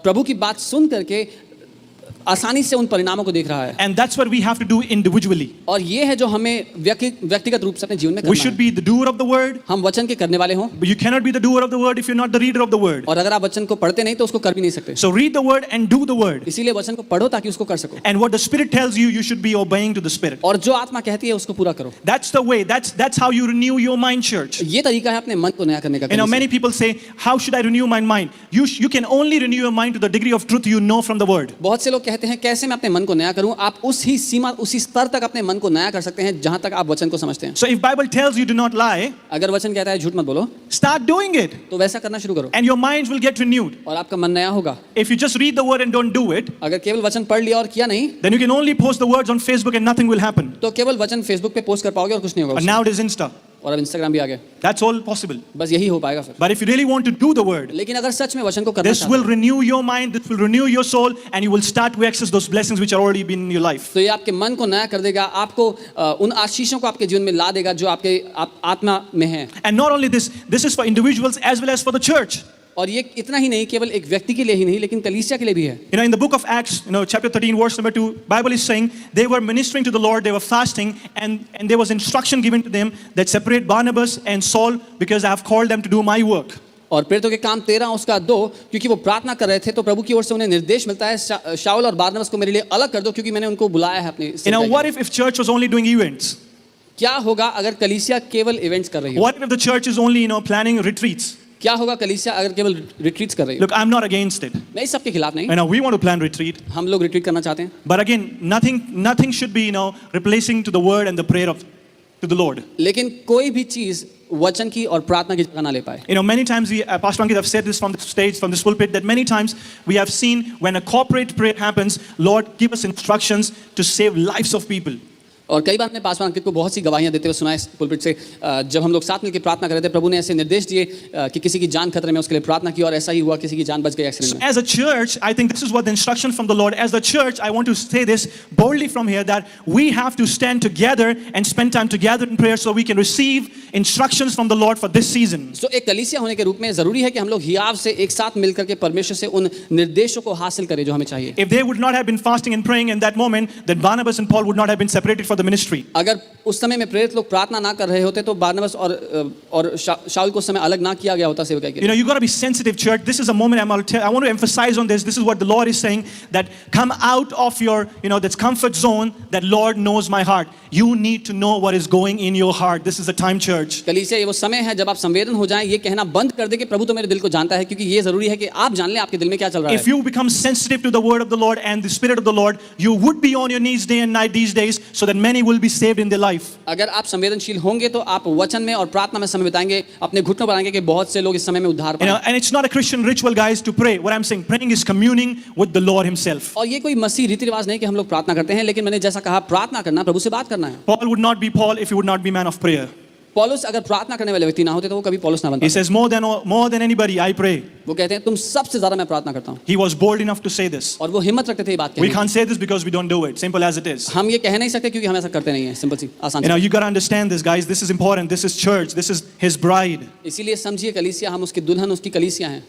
प्रभु की बात सुन करके आसानी से उन परिणामों को देख रहा है. And that's what we have to do individually. और ये है जो हमें व्यक्तिगत रूप से अपने जीवन में We करना should है. be the doer of the word, हम वचन के करने वाले हों. but you cannot be the doer of the word if you're not the reader of the word. और अगर आप वचन को पढ़ते नहीं तो उसको कर भी नहीं सकते. So read the word and do the word. इसीलिए वचन को पढ़ो ताकि उसको कर सको. And what the Spirit tells you, you should be obeying to the Spirit. और जो आत्मा कहती है उसको पूरा करो. That's the way. That's how you renew your mind, church. ये तरीका है अपने मन को नया करने का. Many people say, how should I renew my mind? You can only renew your mind to the degree of truth you know from the word. बहुत से लोग कहते हैं कैसे मैं अपने मन को नया करूं. आप उसी सीमा उसी स्तर तक अपने मन को नया कर सकते हैं जहां तक आप वचन को समझते हैं. So if Bible tells you do not lie, अगर वचन कहता है झूठ मत बोलो, start doing it. तो वैसा करना शुरू करो And your minds will get renewed. और आपका मन नया होगा. If you just read the word and don't do it, अगर केवल वचन पढ़ लिया और किया नहीं, then you can only post the words on Facebook and nothing will happen. तो केवल वचन फेसबुक पे पोस्ट कर पाओगे और कुछ नहीं होगा But उससे. now it is Insta. और अब इंस्टाग्राम भी आ गया. That's all possible. बस यही हो पाएगा फिर. But if you really want to do the word, लेकिन अगर सच में वचन को करना this चाहते will हो, renew your mind, this will renew your soul, and you will start to access those blessings which are already been in your life. तो ये आपके मन को नया कर देगा, आपको उन आशीषों को आपके जीवन में ला देगा जो आपके आत्मा में है. And not only this is for individuals as well as for the church. और ये इतना ही नहीं, केवल एक व्यक्ति के लिए ही नहीं लेकिन कलीसिया के लिए भी है. In the book of Acts, chapter 13, verse number 2, Bible is saying they were ministering to the Lord, they were fasting, and there was instruction given to them that separate Barnabas and Saul because I have called them to do my work. और प्रेरितों के काम 13 उसका 2, क्योंकि वो प्रार्थना कर रहे थे तो प्रभु की ओर से उन्हें निर्देश मिलता है शाऊल और बारनबास को मेरे लिए अलग कर दो क्योंकि मैंने उनको बुलाया है अपने. What if church was only doing events? क्या होगा अगर कलीसिया केवल इवेंट्स कर रही हो? What if the church is only planning retreats? क्या होगा कलीसिया अगर केवल रिट्रीट्स कर रही हो? Look, I'm not against it. मैं इस सब के खिलाफ नहीं. We want to plan retreat. हम लोग रिट्रीट करना चाहते हैं. But again, nothing should be replacing to the word and the prayer to the Lord. लेकिन कोई भी चीज वचन की और प्रार्थना की जगह ना ले पाए. Many times Pastor Ankit have said this from the stage, from this pulpit, that many times we have seen when a corporate prayer happens, Lord give us instructions to save lives of people. और कई बार हमने पासवान अंकित को बहुत सी गवाहियां देते हुए सुना है pulpit से. जब हम लोग साथ मिलकर प्रार्थना कर रहे थे, प्रभु ने ऐसे निर्देश दिए कि किसी की जान खतरे में, उसके लिए प्रार्थना की और ऐसा ही हुआ, किसी की जान बच गई एक्सीडेंट में. As a church, I think this is what the instruction from the Lord. As the church, I want to say this boldly from here, that we have to stand together and spend time together in prayer so we can receive instructions from the Lord for this season. So एक कलीसिया होने के रूप में जरूरी है कि हम लोग हियाव से एक साथ मिलकर के परमेश्वर से उन निर्देशों को हासिल करें जो हमें चाहिए. If they would not have been fasting and praying in that moment, then Barnabas and Paul would not have been separated for the ministry. अगर उस समय में प्रेरित लोग प्रार्थना ना कर रहे होते तो बारनबास और शाऊल को उस समय अलग ना किया गया होता सेवकाई के लिए. You got to be sensitive, church. This is a moment I want to emphasize on this. This is what the Lord is saying, that come out of your that comfort zone, that Lord knows my heart. You need to know what is going in your heart. This is the time, church. कलीसिया ये वो समय है जब आप संवेदन हो जाएं, ये कहना बंद कर दें कि प्रभु तो मेरे दिल को जानता है, क्योंकि ये जरूरी है कि आप जान लें आपके दिल में क्या चल रहा है. If you become sensitive to the word of the Lord and the Spirit of the Lord, you would be on your knees day and night these days, so that many will be saved in their life. अगर आप संवेदनशील होंगे तो आप वचन में और प्रार्थना में समय बिताएंगे, अपने घुटनों पर आएंगे कि बहुत से लोग इस समय में उद्धार You know, पाएं। and it's not a Christian ritual, guys, to pray. What I'm saying, praying is communing with the Lord Himself. और ये कोई मसीह रीति रिवाज नहीं कि हम लोग प्रार्थना करते हैं, लेकिन मैंने जैसा कहा प्रार्थना करना, प्रभु से बात करना है। Paul would not be Paul if he would not be man of prayer. पौलुस अगर प्रार्थना करने वाले व्यक्ति ना होते तो वो कभी पौलुस ना बनता। He says, more than anybody, I pray. वो कहते हैं तुम सबसे ज्यादा मैं प्रार्थना करता हूँ। He was bold enough to say this. और वो हिम्मत रखते थे ये बात We कहने can't say this because we don't do it. Simple as it is. की। हम ये कह नहीं सकते क्योंकि हम ऐसा करते नहीं है, सिंपल सी आसान You know, C. you got to understand this, guys. This is important. This is church. This is His bride. इसीलिए समझिए कलीसिया, हम उसकी दुल्हन, उसकी कलीसिया हैं।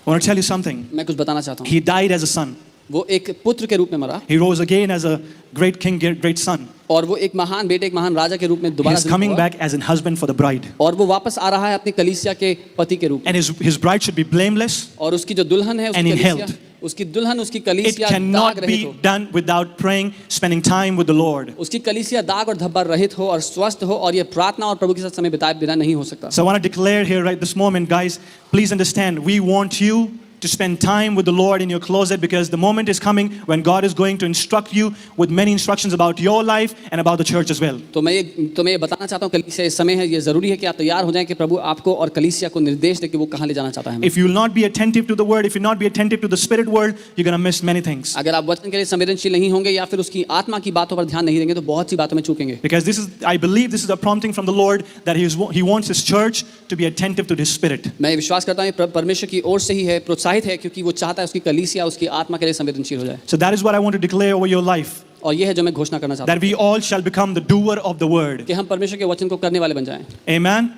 I want to tell you something. मैं कुछ बताना चाहता हूँ। He died as a son. वो एक पुत्र के रूप में मरा He rose again as a great king, great son. और वो एक महान बेटे, एक महान राजा के रूप में दोबारा He's जिंदा coming हुआ। back as a husband for the bride. और वो वापस आ रहा है अपनी कलीसिया के पति के रूप में। And his bride should be blameless. और उसकी जो दुल्हन है, And in उसकी कलीसिया, health. उसकी दुल्हन, उसकी It कलीसिया cannot दाग रहित be हो। done without praying, spending time with the Lord. उसकी कलीसिया दाग और धब्बा रहित हो और स्वस्थ हो, और ये प्रार्थना और प्रभु के साथ समय बिताए बिना नहीं हो सकता। So I want to declare here right this moment, guys, please understand, we want you to spend time with the Lord in your closet, because the moment is coming when God is going to instruct you with many instructions about your life and about the church as well. तो मैं ये बताना चाहता हूँ, कलीसिया इस समय है, ये जरूरी है कि आप तैयार हो जाएं कि प्रभु आपको और कलीसिया को निर्देश दे कि वो कहाँ ले जाना चाहता है हमें। If you will not be attentive to the word, if you will not be attentive to the spirit world, you're going to miss many things. अगर आप वचन के लिए संवेदनशील नहीं होंगे या फिर उसकी आत्मा की बातों पर ध्यान नहीं देंगे तो बहुत सी बातों में चूकेंगे। Because I believe this is a prompting from the Lord that He wants His church to be attentive to His spirit. मैं विश्वास करता हूँ ये परमेश्वर की ओर से ही है, प्रोत्साहित है, क्योंकि वो चाहता है उसकी कलीसिया उसकी आत्मा के लिए संवेदनशील हो जाए। So that is what I want to declare over your life, और ये है जो मैं घोषणा करना चाहता that we all shall become the doer of the word. हूँ कि हम परमेश्वर के वचन को करने वाले बन जाएं। Amen.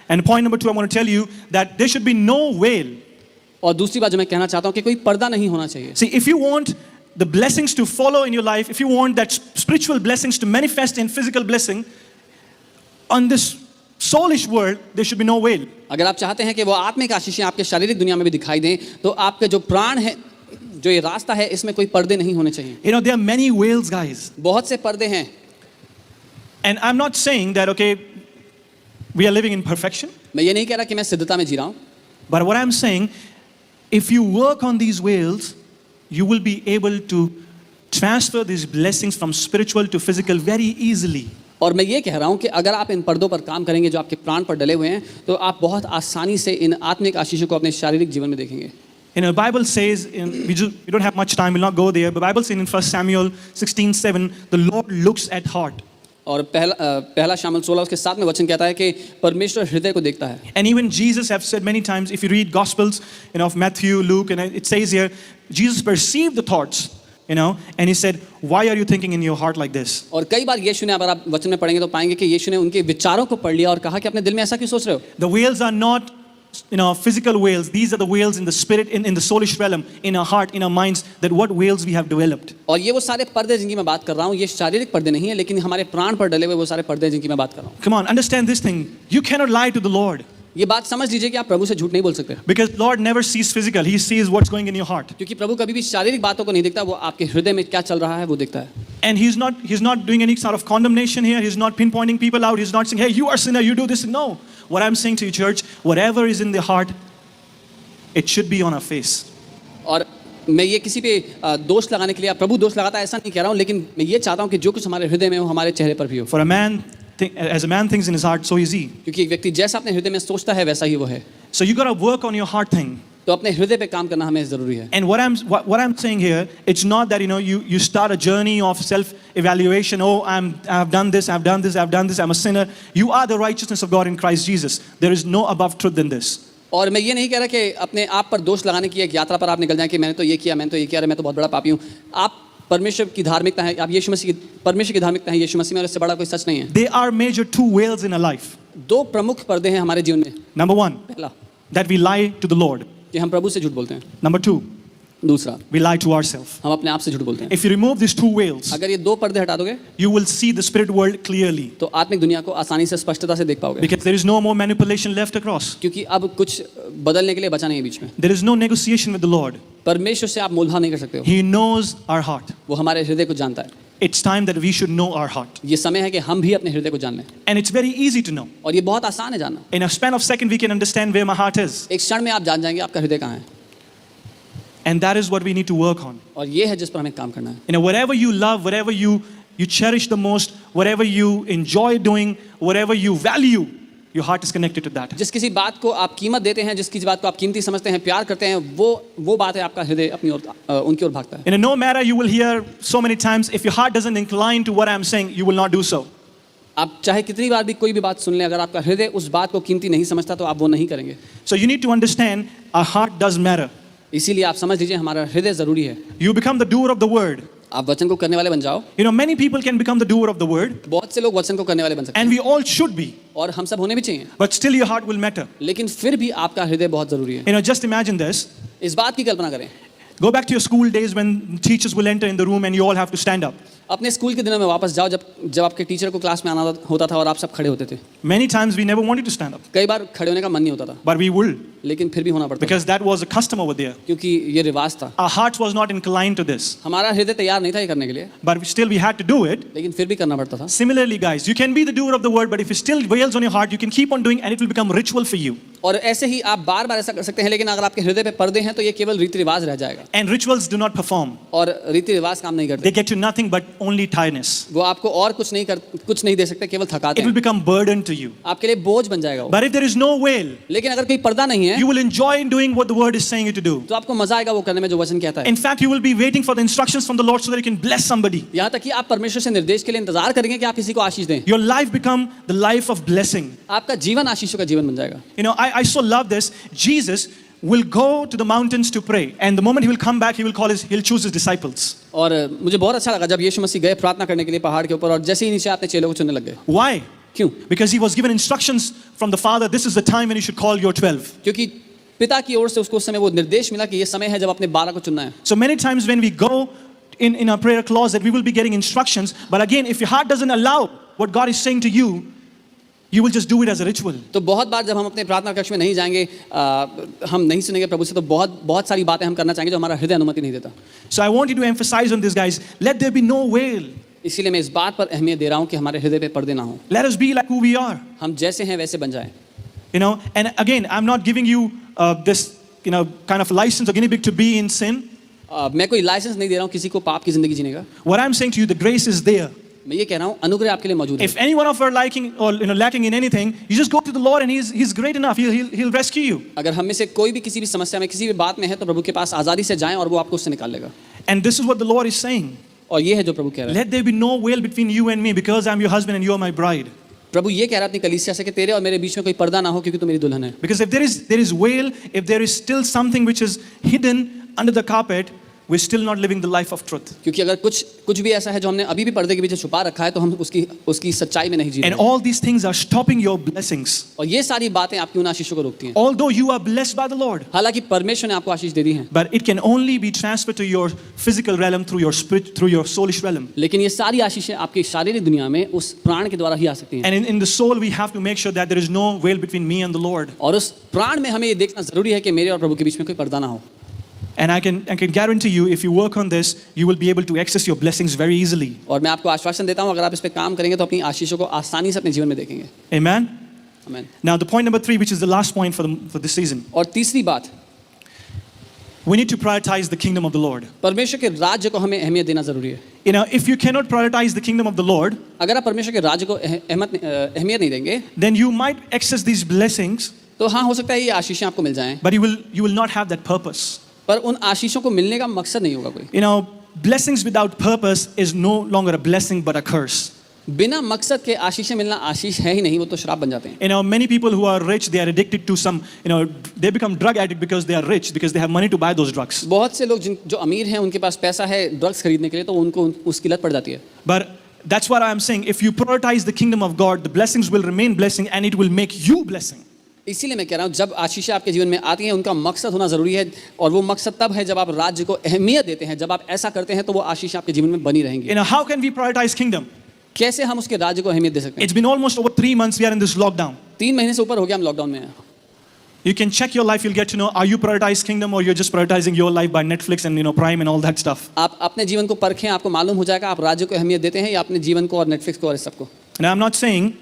And point number 2, I want to tell you that there should be no veil. और दूसरी बात जो मैं कहना चाहता हूँ कि कोई पर्दा नहीं होना चाहिए। See, if you want the blessings to follow in your life, if you want that spiritual blessings to manifest in physical blessing on this soulish world, there should be no veil. अगर आप चाहते हैं कि वो आत्मिक आशीषें आपके शारीरिक दुनिया में भी दिखाई दें, तो आपके जो प्राण है, जो ये रास्ता है, इसमें कोई पर्दे नहीं होने चाहिए। You know, there are many veils, guys. बहुत से पर्दे हैं। And I'm not saying that, okay, we are living in perfection. मैं ये नहीं कह रहा कि मैं सिद्धता में जी रहा हूँ, But what I'm saying, if you work on these veils, you will be able to transfer these blessings from spiritual to physical very easily. और मैं ये कह रहा हूँ कि अगर आप इन पर्दों पर काम करेंगे जो आपके प्राण पर डले हुए हैं, तो आप बहुत आसानी से इन आत्मिक आशीषों को अपने शारीरिक जीवन में देखेंगे। You know, the Bible says, we don't have much time, we'll not go there, but the Bible says in 1 Samuel 16:7, the Lord looks at heart. और पहला शामुएल 16 उसके 7 में वचन कहता है कि परमेश्वर हृदय को देखता है। And even Jesus have said many times, if you read Gospels, you know, of Matthew, Luke, and it says here, Jesus perceived the thoughts, you know, and He said, why are you thinking in your heart like this? और कई बार यीशु ने, अगर आप वचन में पढ़ेंगे तो पाएंगे कि यीशु ने उनके विचारों को पढ़ लिया और कहा कि अपने दिल में ऐसा क्यों सोच रहे हो। The veils are not, you know, physical veils. These are the veils in the spirit, in the soulish realm, in our heart, in our minds, that what veils we have developed. और ये वो सारे पर्दे जिनकी मैं बात कर रहा हूँ, ये शारीरिक पर्दे नहीं है, लेकिन हमारे प्राण पर डले हुए वो सारे पर्दे जिनकी मैं बात कर रहा हूँ। Come on, understand this thing. You cannot lie to the Lord, ये बात समझ लीजिए कि आप प्रभु से झूठ नहीं बोल सकते, because Lord never sees physical. He sees what's going in your heart. क्योंकि प्रभु कभी भी शारीरिक बातों को नहीं देखता, वो आपके हृदय में क्या चल रहा है वो देखता है। And He's not doing any sort of condemnation here. He's not pinpointing people out. He's not saying, hey, you are sinner, you do this. No. What I'm saying to you, church, whatever is in the heart, it should be on our face. और मैं ये किसी पे दोष लगाने के लिए, प्रभु दोष लगाता है ऐसा नहीं कह रहा हूँ, लेकिन मैं ये चाहता हूँ कि जो कुछ हमारे हृदय में हो हमारे चेहरे पर भी हो। For a man, as a man thinks in his heart, so is he. क्योंकि एक व्यक्ति जैसा अपने हृदय में सोचता है वैसा ही वो है। So you got to work on your heart thing. तो अपने हृदय पे काम करना हमें जरूरी है। And what I'm saying here, it's not that, you know, you start a journey of self-evaluation. Oh, I've done this, I've done this, I've done this, I'm a sinner. You are the righteousness of God in Christ Jesus. There is no above truth than this. और मैं ये नहीं कह रहा कि अपने आप पर दोष लगाने की एक यात्रा पर आप निकल जाएं कि मैंने तो ये किया, मैंने तो ये किया, मैं तो बहुत बड़ा पापी हूँ। आप परमेश्वर की धार्मिकता है, आप यीशु मसीह की, परमेश्वर की धार्मिकता है यीशु मसीह में, और इससे बड़ा कोई सच नहीं है। There are major two veils in our life. दो प्रमुख पर्दे हैं हमारे जीवन में। Number one, पहला that we lie to the Lord. कि हम प्रभु से झूठ बोलते हैं। Number two, दूसरा, we lie to ourselves. हम अपने आप से झूठ बोलते हैं। If you remove these two veils, अगर ये दो पर्दे हटा दोगे you will see the spirit world clearly. तो आत्मिक दुनिया को आसानी से स्पष्टता से देख पाओगे, Because there is no more manipulation left across. क्योंकि अब कुछ बदलने के लिए बचा नहीं है बीच में। There is no negotiation with the Lord. परमेश्वर से आप मोलभाव नहीं कर सकते हो, He knows our heart. वो हमारे हृदय को जानता है। It's time that we should know our heart. ये समय है कि हम भी अपने हृदय को जान लें, And it's very easy to know. और ये बहुत आसान है जानना। In a span of second, we can understand where my heart is. एक क्षण में आप जान जाएंगे आपका हृदय कहाँ है, And that is what we need to work on. और ये है जिस पर हमें काम करना है। You know, whatever you love, whatever you you cherish the most, whatever you enjoy doing, whatever you value, your heart is connected to that. जिस किसी बात को आप कीमत देते हैं, जिस किसी बात को आप कीमती समझते हैं, प्यार करते हैं, वो बात है आपका हृदय अपनी ओर उनकी ओर भागता है. No matter you will hear so many times, if your heart doesn't incline to what I'm saying, you will not do so. आप चाहे कितनी बार भी कोई भी बात सुन लें, अगर आपका हृदय उस बात को कीमती नहीं समझता तो आप वो नहीं करेंगे. So you need to understand, our heart does matter. इसीलिए आप समझ लीजिए हमारा हृदय जरूरी है. You become the doer of the word. आप वचन को करने वाले बन जाओ. Many people can become the doer of the word, बहुत से लोग वचन को करने वाले बन सकते हैं and we all should be, और हम सब होने भी चाहिए. but still your heart will matter. लेकिन फिर भी आपका हृदय बहुत जरूरी है. Just imagine this. इस बात की कल्पना करें. Go back to your school days when teachers will enter in the room and you all have to stand up. अपने स्कूल के दिनों में वापस जाओ जब आपके टीचर को क्लास में आना होता था और आप सब खड़े होते थे. Many times we never wanted to stand up, कई बार खड़े होने का मन नहीं होता था, but we will, लेकिन फिर भी होना पड़ता था, because that was a custom over there. क्योंकि ये रिवाज था. Our hearts was not inclined to this, हमारा हृदय तैयार नहीं था ये करने के लिए, but still we had to do it. लेकिन फिर भी करना पड़ता था. Similarly, guys, you can be the doer of the word, but if it still weighs on your heart, you can keep on doing, and it will become ritual for you. और ऐसे ही आप बार बार ऐसा कर सकते हैं, लेकिन अगर आपके हृदय पे पर्दे हैं तो ये केवल रीति रिवाज रह जाएगा. And rituals do not perform. और रीति रिवाज काम नहीं करते. They get you nothing but only tiredness. वो आपको और कुछ नहीं दे सकते, केवल थकाते It will हैं. become burden to you. आपके लिए बोझ बन जाएगा वो. But if there is no veil, लेकिन अगर कोई पर्दा नहीं है you will enjoy in doing what the word is saying you to do. तो आपको मजा आएगा वो करने में जो वचन कहता है. In fact, you will be waiting for the instructions from the Lord so that you can bless somebody. यहाँ तक कि आप परमेश्वर से निर्देश के लिए इंतजार करेंगे कि आप किसी को आशीष दें. Your life become the life of blessing. आपका जीवन आशीषों का जीवन बन जाएगा. I so love this. Jesus will go to the mountains to pray, and the moment he will come back, he'll choose his disciples. और मुझे बहुत अच्छा लगा जब यीशु मसीह गए प्रार्थना करने के लिए पहाड़ के ऊपर, और जैसे ही नीचे अपने चेलों को चुनने लग गए. Why? क्यों? Because he was given instructions from the Father. This is the time when you should call your 12. क्योंकि पिता की ओर से उसको उस समय वो निर्देश मिला कि ये समय है जब अपने 12 को चुनना है. So many times when we go in our prayer closet, we will be getting instructions. But again, if your heart doesn't allow what God is saying to you, you will just do it as a ritual. तो बहुत बार जब हम अपने प्रार्थना कक्ष में नहीं जाएंगे, हम नहीं सुनेंगे प्रभु से, तो बहुत सारी बातें हम करना चाहेंगे जो हमारा हृदय अनुमति नहीं देता. So I want you to emphasize on this, guys. Let there be no veil. इसीलिए मैं इस बात पर अहमियत दे रहा हूँ कि हमारे हृदय पे पर्दे ना हो. Let us be like who we are. हम जैसे हैं वैसे बन जाएं. And again, I'm not giving you this kind of license or guinea pig to be in sin. मैं कोई लाइसेंस नहीं दे रहा हूँ किसी को पाप की जिंदगी जीने का. What I'm saying to you, the grace is there. मैं ये कह रहा हूँ अनुग्रह आपके लिए मौजूद है. If any one of our lacking in anything, you just go to the Lord and He's great enough. He'll rescue you. अगर हम में से कोई भी किसी भी समस्या में किसी भी बात में है तो प्रभु के पास आजादी से जाएं और वो आपको उससे निकाल लेगा. And this is what the Lord is saying. और ये है जो प्रभु कह रहा है. Let there be no veil between you and me, because I'm your husband and you are my bride. प्रभु ये कह रहा है अपनी कलीसिया से कि तेरे और मेरे बीच में कोई पर्दा ना हो क्योंकि तू मेरी दुल्हन है. Because if there is veil, if there is still something which is hidden under the carpet, we're still not living the life of truth. क्योंकि अगर कुछ भी ऐसा है जो हमने अभी भी पर्दे के पीछे छुपा रखा है तो हम उसकी सच्चाई में नहीं जी रहे. And all these things are stopping your blessings. और ये सारी बातें आपकी उन आशीषों को रोकती हैं. Although you are blessed by the Lord, हालांकि परमेश्वर ने आपको आशीष दे दी है, but it can only be transferred to your physical realm through your spirit, through your soulish realm. लेकिन ये सारी आशीषें आपकी शारीरिक दुनिया में उस प्राण के द्वारा ही आ सकती हैं. And in the soul, we have to make sure that there is no veil between me and the Lord. और उस प्राण में हमें ये देखना जरूरी है कि मेरे और प्रभु के बीच में कोई पर्दा ना हो. And I can guarantee you, if you work on this, you will be able to access your blessings very easily. और मैं आपको आश्वासन देता हूँ अगर आप इस पे काम करेंगे तो अपनी आशीषों को आसानी से अपने जीवन में देखेंगे. Amen. Amen. Now the point number 3, which is the last point for this season. और तीसरी बात, We need to prioritize the kingdom of the Lord. परमेश्वर के राज्य को हमें अहमियत देना जरूरी है. If you cannot prioritize the kingdom of the Lord, अगर आप परमेश्वर के राज्य को अहमियत नहीं देंगे, then you might access these blessings, तो हाँ हो सकता है ये आशीषें आपको मिल जाएं, but you will not have that purpose. पर उन आशीषों को मिलने का मकसद नहीं होगा कोई. Blessings without purpose is no longer a blessing but a curse. बिना मकसद के आशीषें मिलना आशीष है ही नहीं, वो तो श्राप बन जाते हैं. Many people who are rich, they are addicted to some, they become drug addict because they are rich, because they have money to buy those drugs. बहुत से लोग जो अमीर हैं उनके पास पैसा है ड्रग्स खरीदने के लिए, तो उनको उसकी लत पड़ जाती है. But that's what I am saying. If you prioritize the kingdom of God, the blessings will remain blessing and it will make you blessing. इसीलिए मैं कह रहा हूँ जब आशीषें आपके जीवन में आती हैं उनका मकसद होना जरूरी है, और वो मकसद तब है जब आप राज्य को अहमियत देते हैं. जब आप ऐसा करते हैं तो वो आशीषें आपके जीवन में बनी रहेंगी. How can we prioritize kingdom? कैसे हम उसके राज्य को अहमियत दे सकते हैं? It's been almost over 3 months we are in this lockdown. 3 महीने से ऊपर हो गया हम लॉकडाउन में हैं. You can check your life, you'll get to know, are you prioritizing kingdom or you're just prioritizing your life by Netflix and Prime and all that stuff. आप अपने जीवन को परखें, आपको मालूम हो जाएगा आप राज्य को अहमियत देते हैं या अपने जीवन को और नेटफ्लिक्स को और इस सबको. And I'm not saying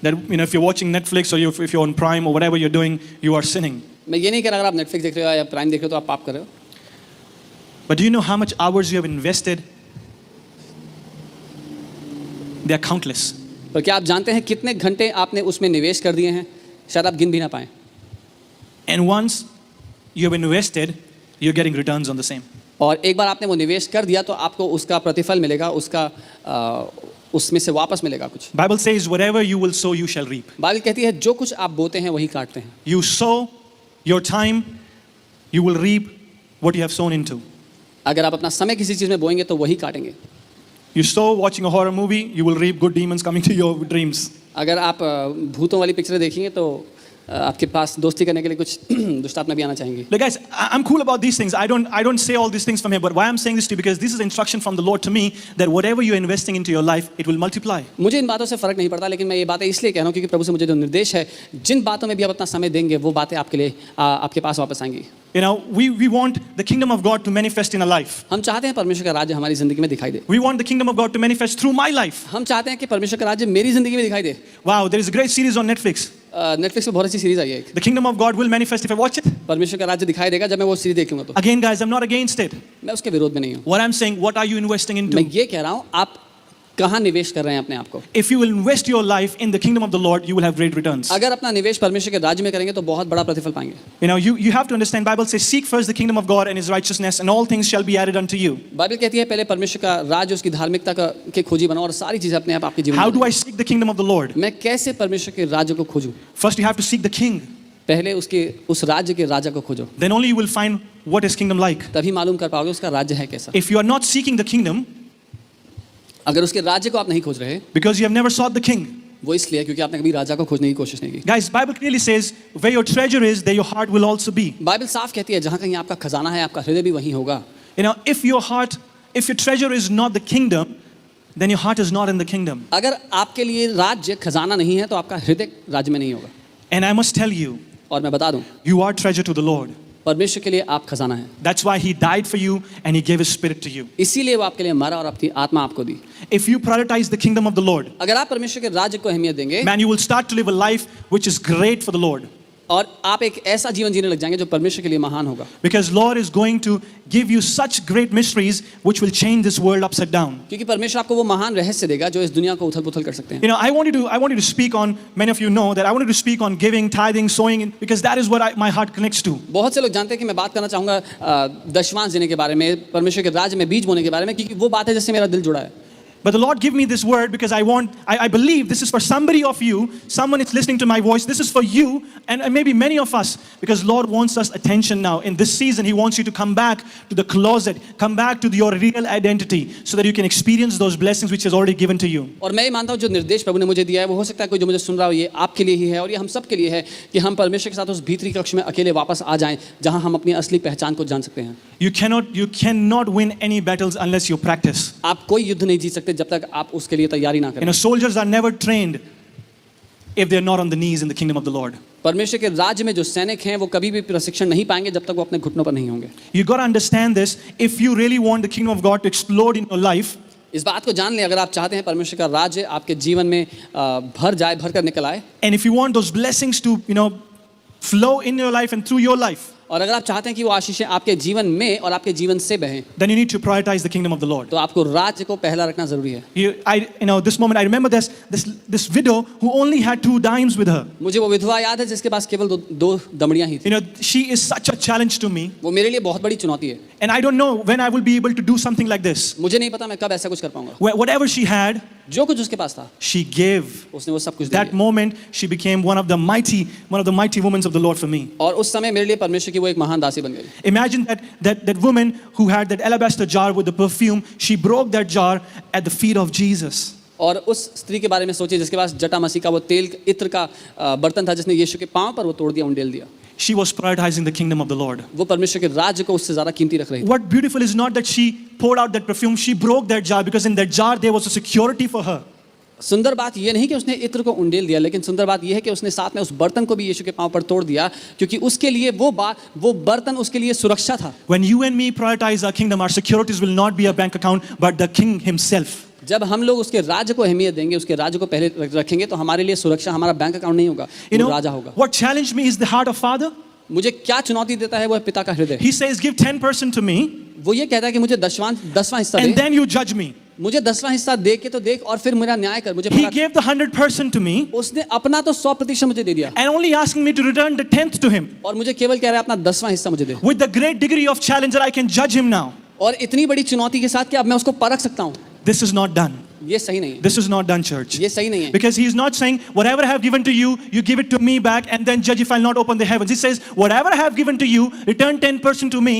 that if you're watching Netflix or if you're on Prime or whatever you're doing, you are sinning. मैं ये नहीं कह रहा अगर आप नेटफ्लिक्स देख रहे हो या प्राइम देख रहे हो तो आप पाप कर रहे हो. But do you know how much hours you have invested They are countless. पर क्या आप जानते हैं कितने घंटे आपने उसमें निवेश कर दिए हैं? शायद आप गिन भी ना पाएं। And once you have invested, you're getting returns on the same. और एक बार आपने वो निवेश कर दिया तो आपको उसका प्रतिफल मिलेगा, उसमें से वापस मिलेगा कुछ। Bible says, whatever you will sow, you shall reap. Bible कहती है जो कुछ आप बोते हैं वही काटते हैं। You sow your time, you will reap what you have sown into. अगर आप अपना समय किसी चीज़ में बोएंगे तो वही काटेंगे। You sow watching a horror movie, you will reap good demons coming to your dreams. अगर आप भूतों वाली पिक्चरें देखेंगे तो आपके पास दोस्ती करने के लिए कुछ दुष्ट आत्मा भी आना चाहेंगे। Look, guys, I'm cool about these things. I don't say all these things from here, but why I'm saying this to you, because this is instruction from the Lord to me that whatever you're investing into your life, it will multiply. मुझे इन बातों से फर्क नहीं पड़ता, लेकिन मैं ये बातें इसलिए कह रहा हूँ क्योंकि प्रभु से मुझे जो निर्देश है, जिन बातों में भी आप अपना समय देंगे वो बातें आपके लिए आपके पास वापस आएंगी। You know, we want the kingdom of God to manifest in our life. हम चाहते हैं परमेश्वर का राज्य हमारी जिंदगी में दिखाई दे। We want the kingdom of God to manifest through my life. हम चाहते हैं कि परमेश्वर का राज्य मेरी जिंदगी में दिखाई दे। Wow, there is a great series on Netflix. Netflix पे बहुत अच्छी सीरीज आई है एक, The kingdom of God will manifest if I watch it. परमेश्वर का राज्य दिखाई देगा जब मैं वो सीरीज देख लूंगा तो। Again, guys, I'm not against it. मैं उसके विरोध में नहीं हूँ। What I'm saying, what are you investing मैं into? ये कह रहा हूँ आप कहाँ निवेश कर रहे हैं अपने आप को। If you will invest your life in the kingdom of the Lord, you will have great returns. अगर अपना निवेश परमेश्वर के राज्य में करेंगे तो बहुत बड़ा प्रतिफल पाएंगे। You know, you have to understand, Bible says, seek first the kingdom of God and his righteousness, and all things shall be added unto you. Bible कहती है पहले परमेश्वर का राज्य उसकी धार्मिकता के खोजी बनाओ और सारी चीजें अपने आप आपके जीवन How में do I seek the kingdom of the Lord? मैं कैसे परमेश्वर के राज्य को खोजूं? First, you have to seek the king. पहले उसके उस राज्य के राजा को खोजो, Then only you will find what is kingdom like. तभी मालूम कर पाओगे उसका राज्य है कैसा। If you are not seeking the kingdom, अगर उसके राज्य को आप नहीं खोज रहे, because you have never sought the king. वो इसलिए क्योंकि आपने कभी राजा को खोजने की कोशिश नहीं की। Guys, Bible clearly says, where your treasure is, there your heart will also be. Bible साफ कहती है जहाँ कहीं आपका खजाना है आपका हृदय भी वहीं होगा। You know, if your treasure is not the kingdom, then your heart is not in the kingdom. अगर आपके लिए राज्य खजाना नहीं है तो आपका हृदय राज्य में नहीं होगा। And I must tell you, और मैं बता दूं, you are treasure to the Lord. परमेश्वर के लिए आप खजाना हैं। That's why he died for you and he gave his spirit to you. इसीलिए वो आपके लिए मरा और अपनी आत्मा आपको दी। If you prioritize the kingdom of the Lord, अगर आप परमेश्वर के राज्य को अहमियत देंगे, man, you will start to live a life which is great for the Lord. और आप एक ऐसा जीवन जीने लग जाएंगे जो परमेश्वर के लिए महान होगा। Because Lord is going to give you such great mysteries which will change this world upside down. क्योंकि परमेश्वर आपको वो महान रहस्य देगा जो इस दुनिया को उथल-पुथल कर सकते हैं। You know, I wanted to speak on, many of you know that I wanted to speak on giving, tithing, sowing, because that is what my heart connects to. बहुत से लोग जानते हैं कि मैं बात करना चाहूँगा दशमांश देने के बारे में, परमेश्वर के राज्य में बीज बोने के बारे में, क्योंकि वो बात है जिससे मेरा दिल जुड़ा है। But the Lord give me this word because I believe this is for somebody of you, someone is listening to my voice, this is for you and maybe many of us, because Lord wants us attention now. In this season, He wants you to come back to the closet, come back to your real identity so that you can experience those blessings which is already given to you. और मैं ये मानता हूँ जो निर्देश प्रभु ने मुझे दिया है वो हो सकता है कोई जो मुझे सुन रहा हो ये आपके लिए ही है और ये हम सब के लिए है कि हम परमेश्वर के साथ उस भीतरी कक्ष में अकेले वापस आ जाएं जहाँ हम अपनी असली पहचान को जान सकते हैं। You cannot win any battles unless you practice. आप कोई युद्ध नहीं जीत सकते जब तक आप उसके लिए तैयारी ना You करें। know, soldiers are never trained if they're not on the knees in the kingdom of the Lord. परमेश्वर के राज्य में जो सैनिक हैं वो कभी भी प्रशिक्षण नहीं पाएंगे जब तक वो अपने घुटनों पर नहीं होंगे। You got to understand this. If you really want the kingdom of God to explode in your life, इस बात को जान लें, अगर आप चाहते हैं परमेश्वर का राज्य आपके जीवन में भर जाए, भर कर निकल आए, and if you want those blessings to, flow in your life and through your life, और अगर आप चाहते हैं कि वो आशीषें आपके जीवन में और आपके जीवन से बहें, then you need to prioritize the kingdom of the Lord. तो आपको राज्य को पहला रखना जरूरी है। This moment I remember this widow who only had 2 dimes with her. मुझे वो विधवा याद है जिसके पास केवल दो दमड़ियां ही थी। She is such a challenge to me, वो मेरे लिए बहुत बड़ी चुनौती है। and I don't know when I will be able to do something like this. मुझे नहीं पता मैं कब ऐसा कुछ कर पाऊंगा। Whatever she had, जो कुछ उसके पास था, she gave. उसने वो सब कुछ दे That दिया। moment she became one of the mighty women of the Lord for me. और उस समय मेरे लिए परमेश्वर की वो एक महान दासी बन गई। Imagine that woman who had that alabaster jar with the perfume, she broke that jar at the feet of Jesus. और उस स्त्री के बारे में सोचिए जिसके पास जटा मसीह का वो तेल इत्र का बर्तन था जिसने यीशु के पांव पर वो तोड़ दिया, उंडेल दिया। She was prioritizing the kingdom of the Lord. वो परमेश्वर के राज्य को उससे ज्यादा कीमती रख रही थी। What beautiful is not that she poured out that perfume, she broke that jar because in that jar there was a security for her. सुंदर बात ये नहीं कि उसने इत्र को उंडेल दिया, लेकिन सुंदर बात ये है कि उसने साथ में उस बर्तन को भी यीशु के पांव पर तोड़ दिया, क्योंकि उसके लिए वो बर्तन उसके लिए सुरक्षा था। When you and me prioritize our kingdom, our securities will not be a bank account, but the King Himself. जब हम लोग उसके राज्य को अहमियत देंगे, उसके राज्य को पहले रखेंगे, तो हमारे लिए सुरक्षा हमारा बैंक अकाउंट नहीं होगा, वो राजा होगा। What challenged me is the heart of Father. मुझे क्या चुनौती देता है वो है पिता का हृदय। He says, give 10% to me, वो ये कहता है कि मुझे 10वां हिस्सा दे, and then you judge me. मुझे 10वां हिस्सा दे के तो देख और फिर मेरा न्याय कर मुझे He पता- gave the 100% to me उसने अपना तो 100% मुझे दे दिया and only asking me to return the 10th to him और मुझे केवल कह रहा है अपना 10वां हिस्सा मुझे दे with the great degree of challenge that I can judge him now. और इतनी बड़ी चुनौती के साथ कि अब मैं उसको परख सकता हूँ This is not done. ये सही नहीं है This is not done, church. ये सही नहीं है Because he is not saying, whatever I have given to you, you give it to me back and then judge if I'll not open the heavens. He says, whatever I have given to you, return 10% to me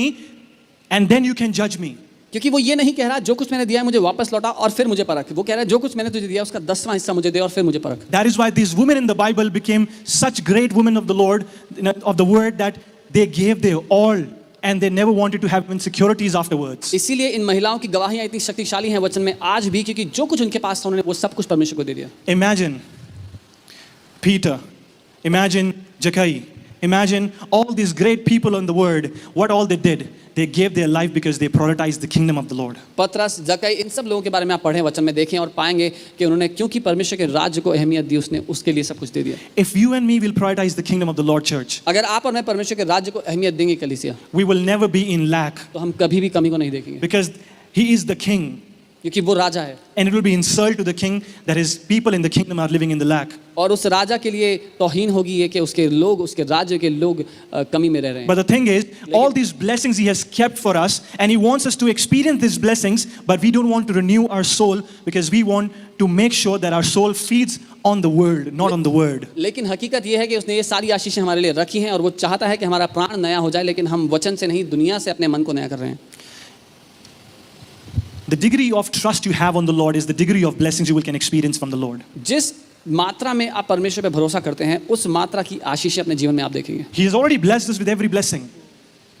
and then you can judge me. क्योंकि वो ये नहीं कह रहा जो कुछ मैंने दिया है मुझे वापस लौटा और फिर मुझे परख वो कह रहा है जो कुछ मैंने तुझे दिया उसका 10वां हिस्सा मुझे दे और फिर मुझे परख That is why these women in the Bible became such great women of the Lord, of the word, that they gave their all and they never wanted to have insecurities afterwards. इसीलिए इन महिलाओं की गवाहियां इतनी शक्तिशाली हैं वचन में आज भी क्योंकि जो कुछ उनके पास था उन्होंने वो सब कुछ परमेश्वर को दे दिया Imagine Peter, imagine Jackai, imagine all these great people in the word, what all they did. They gave their life because they prioritized the kingdom of the Lord. पतरस जक्कई इन सब लोगों के बारे में आप पढ़ें वचन में देखें और पाएंगे कि उन्होंने क्योंकि परमेश्वर के राज्य को अहमियत दी उसने उसके लिए सब कुछ दे दिया If you and me will prioritize the kingdom of the Lord, church, अगर आप और मैं परमेश्वर के राज्य को अहमियत देंगे कलीसिया we will never be in lack तो हम कभी भी कमी को नहीं देखेंगे because he is the king. क्योंकि वो राजा है And it will be insult to the king that his people in the kingdom are living in the lack. और उस राजा के लिए तौहीन होगी ये कि उसके लोग उसके राज्य के लोग कमी में रह रहे हैं But the thing is, all these blessings he has kept for us, and he wants us to experience these blessings, but we don't want to renew our soul because we want to make sure that our soul feeds on the word, not on the word. लेकिन हकीकत ये है कि उसने ये सारी आशीषें हमारे लिए रखी हैं और वो चाहता है कि हमारा प्राण नया हो जाए लेकिन हम वचन से नहीं दुनिया से अपने मन को नया कर रहे हैं The degree of trust you have on the Lord is the degree of blessings you can experience from the Lord. जिस मात्रा में आप परमेश्वर पे भरोसा करते हैं उस मात्रा की आशीषें अपने जीवन में आप देखेंगे He has already blessed us with every blessing.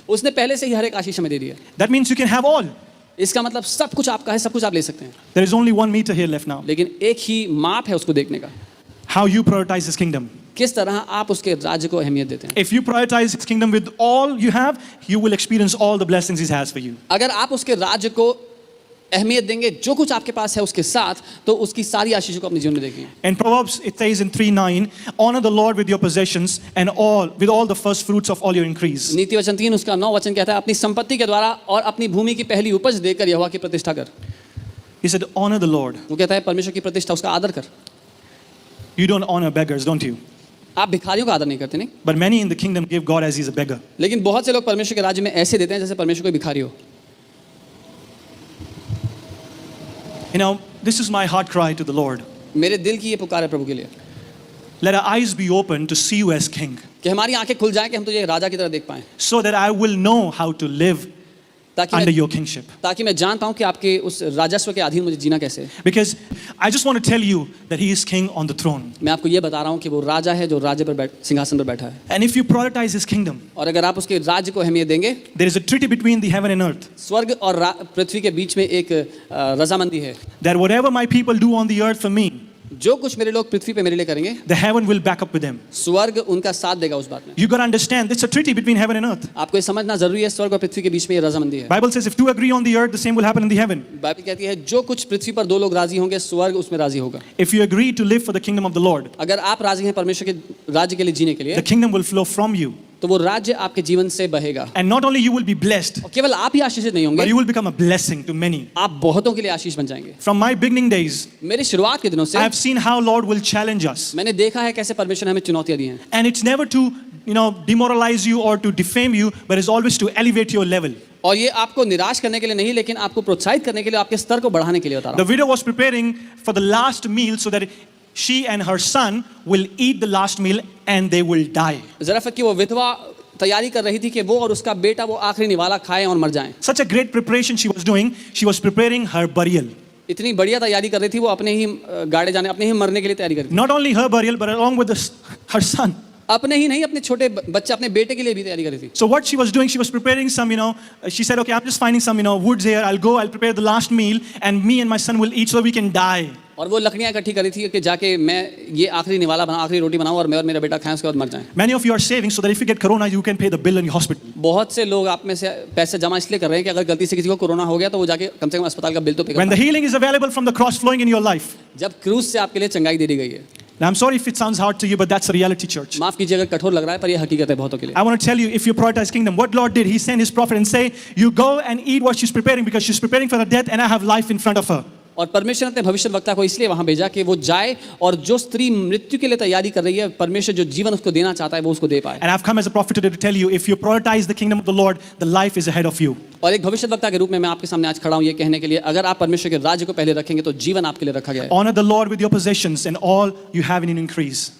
उसने पहले से ही हर एक आशीष हमें दे दी है That means you can have all. इसका मतलब सब कुछ आपका है सब कुछ आप ले सकते हैं There is only one meter here left now. लेकिन एक ही माप है उसको देखने का How you prioritize his kingdom. किस तरह आप उसके राज्य को अहमियत देते हैं If you prioritize his kingdom with all you have, you will experience all the blessings he has for you. अगर आप उसके राज्य को अहमियत देंगे जो कुछ आपके पास है उसके साथ तो उसकी सारी आशीषों को अपने जीवन में देखेंगे In Proverbs, it says in 3:9, honor the Lord with your possessions and with all the first fruits of all your increase. नीति वचन 3 उसका 9 वचन कहता है अपनी संपत्ति के द्वारा और अपनी भूमि की पहली उपज देकर यहोवा की प्रतिष्ठा कर He said, honor the Lord. वो कहता है परमेश्वर की प्रतिष्ठा उसका आदर कर You don't honor beggars, don't you? आप भिखारियों का आदर नहीं करते नहीं But many in the kingdom give God as he's a beggar. लेकिन बहुत से लोग परमेश्वर के राज्य में ऐसे देते हैं जैसे परमेश्वर कोई भिखारी हो You know, this is my heart cry to the Lord. मेरे दिल की ये पुकार है प्रभु के लिए Let our eyes be open to see you as king, कि हमारी आंखें खुल जाएं कि हम तुझे राजा की तरह देख पाएं so that I will know how to live under your kingship. ताकि मैं जान पाऊं कि आपके उस राजस्व के अधीन मुझे जीना कैसे है Because I just want to tell you that he is king on the throne. मैं आपको ये बता रहा हूं कि वो राजा है जो राज्य पर सिंहासन पर बैठा है And if you prioritize his kingdom, और अगर आप उसके राज्य को अहमियत देंगे there is a treaty between the heaven and earth स्वर्ग और पृथ्वी के बीच में एक रजामंदी है that whatever my people do on the earth for me, जो कुछ मेरे लोग पृथ्वी पे मेरे लिए करेंगे the heaven will back up with them. स्वर्ग उनका साथ देगा उस बात में You got to understand, it's a treaty between heaven and earth. आपको ये समझना जरूरी है स्वर्ग और पृथ्वी के बीच में ये रजामंदी है Bible says if two agree on the earth, the same will happen in the heaven. Bible कहती है जो कुछ पृथ्वी पर दो लोग राजी होंगे स्वर्ग उसमें राजी होगा If you agree to live for the kingdom of the Lord, अगर आप राजी हैं परमेश्वर के राज्य के लिए जीने के लिए the kingdom will flow from you. तो वो राज्य आपके जीवन से बहेगा And not only you will be blessed, और केवल आप ही आशीषित नहीं but होंगे you will become a blessing to many. आप बहुतों के लिए आशीष बन जाएंगे From my beginning days, मेरी शुरुआत के दिनों से I have seen how Lord will challenge us. मैंने देखा है कैसे परमेश्वर ने हमें चुनौतियां दी हैं And it's never to, demoralize you or to defame you, but it's always to elevate your level. और ये आपको निराश करने के लिए नहीं लेकिन आपको प्रोत्साहित करने के लिए आपके स्तर को बढ़ाने के लिए बता रहा The widow was preparing for the last meal so that she and her son will eat the last meal and they will die. हूं ज़राफ़त की वो विधवा तैयारी कर रही थी कि वो और उसका बेटा वो आखिरी निवाला खाएं और मर जाएं Such a great preparation she was doing. She was preparing her burial. इतनी बढ़िया तैयारी कर रही थी वो अपने ही गाड़े जाने अपने ही मरने के लिए तैयारी कर रही थी Not only her burial, but along with her son. अपने ही नहीं अपने छोटे बच्चे अपने बेटे के लिए भी तैयारी कर रही थी So what she was doing, she was preparing some, she said, okay, I'm just finding some, woods here. I'll prepare the last meal and me and my son will eat so we can die. और वो लकड़ियां इकट्ठी करी थी कि जाके मैं ये आखिरी निवाला बनाऊं आखिरी रोटी बनाऊं और मैं और मेरा बेटा खाएं उसके बाद मर जाएं Many of you are saving so that if you get corona, you can pay the bill in your hospital. बहुत से लोग आप में से पैसे जमा इसलिए कर रहे हैं कि अगर गलती से किसी को कोरोना हो गया तो वो जाके कम से कम अस्पताल का बिल तो पे When कर the healing is available from the cross flowing in your life. जब क्रूज से आपके लिए चंगाई दे दी गई है Now, I'm sorry if it sounds hard to you, but that's the reality, church. माफ कीजिए अगर कठोर लग रहा है पर ये हकीकत है बहुतों के लिए I want to tell you, if you prioritize kingdom, what Lord did, He sent His prophet and say, you go and eat what she's preparing because she's preparing for her death and I have life in front of her. और परमेश्वर ने अपने भविष्यवक्ता को इसलिए वहां भेजा कि वो जाए और जो स्त्री मृत्यु के लिए तैयारी कर रही है, परमेश्वर जो जीवन उसको देना चाहता है वो उसको दे पाए। And I've come as a prophet today to tell you, if you prioritize the kingdom of the Lord, the life is ahead of you. और एक भविष्यवक्ता के रूप में मैं आपके सामने आज खड़ा हूं ये कहने के लिए, अगर आप परमेश्वर के राज्य को पहले रखेंगे तो जीवन आपके लिए रखा गया है। Honor the Lord with your possessions and all you have in increase.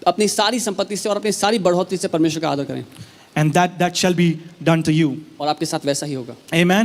अपनी सारी संपत्ति से और अपनी सारी बढ़ोतरी से परमेश्वर का आदर करें, And that shall be done to you. और आपके साथ वैसा ही होगा। Amen.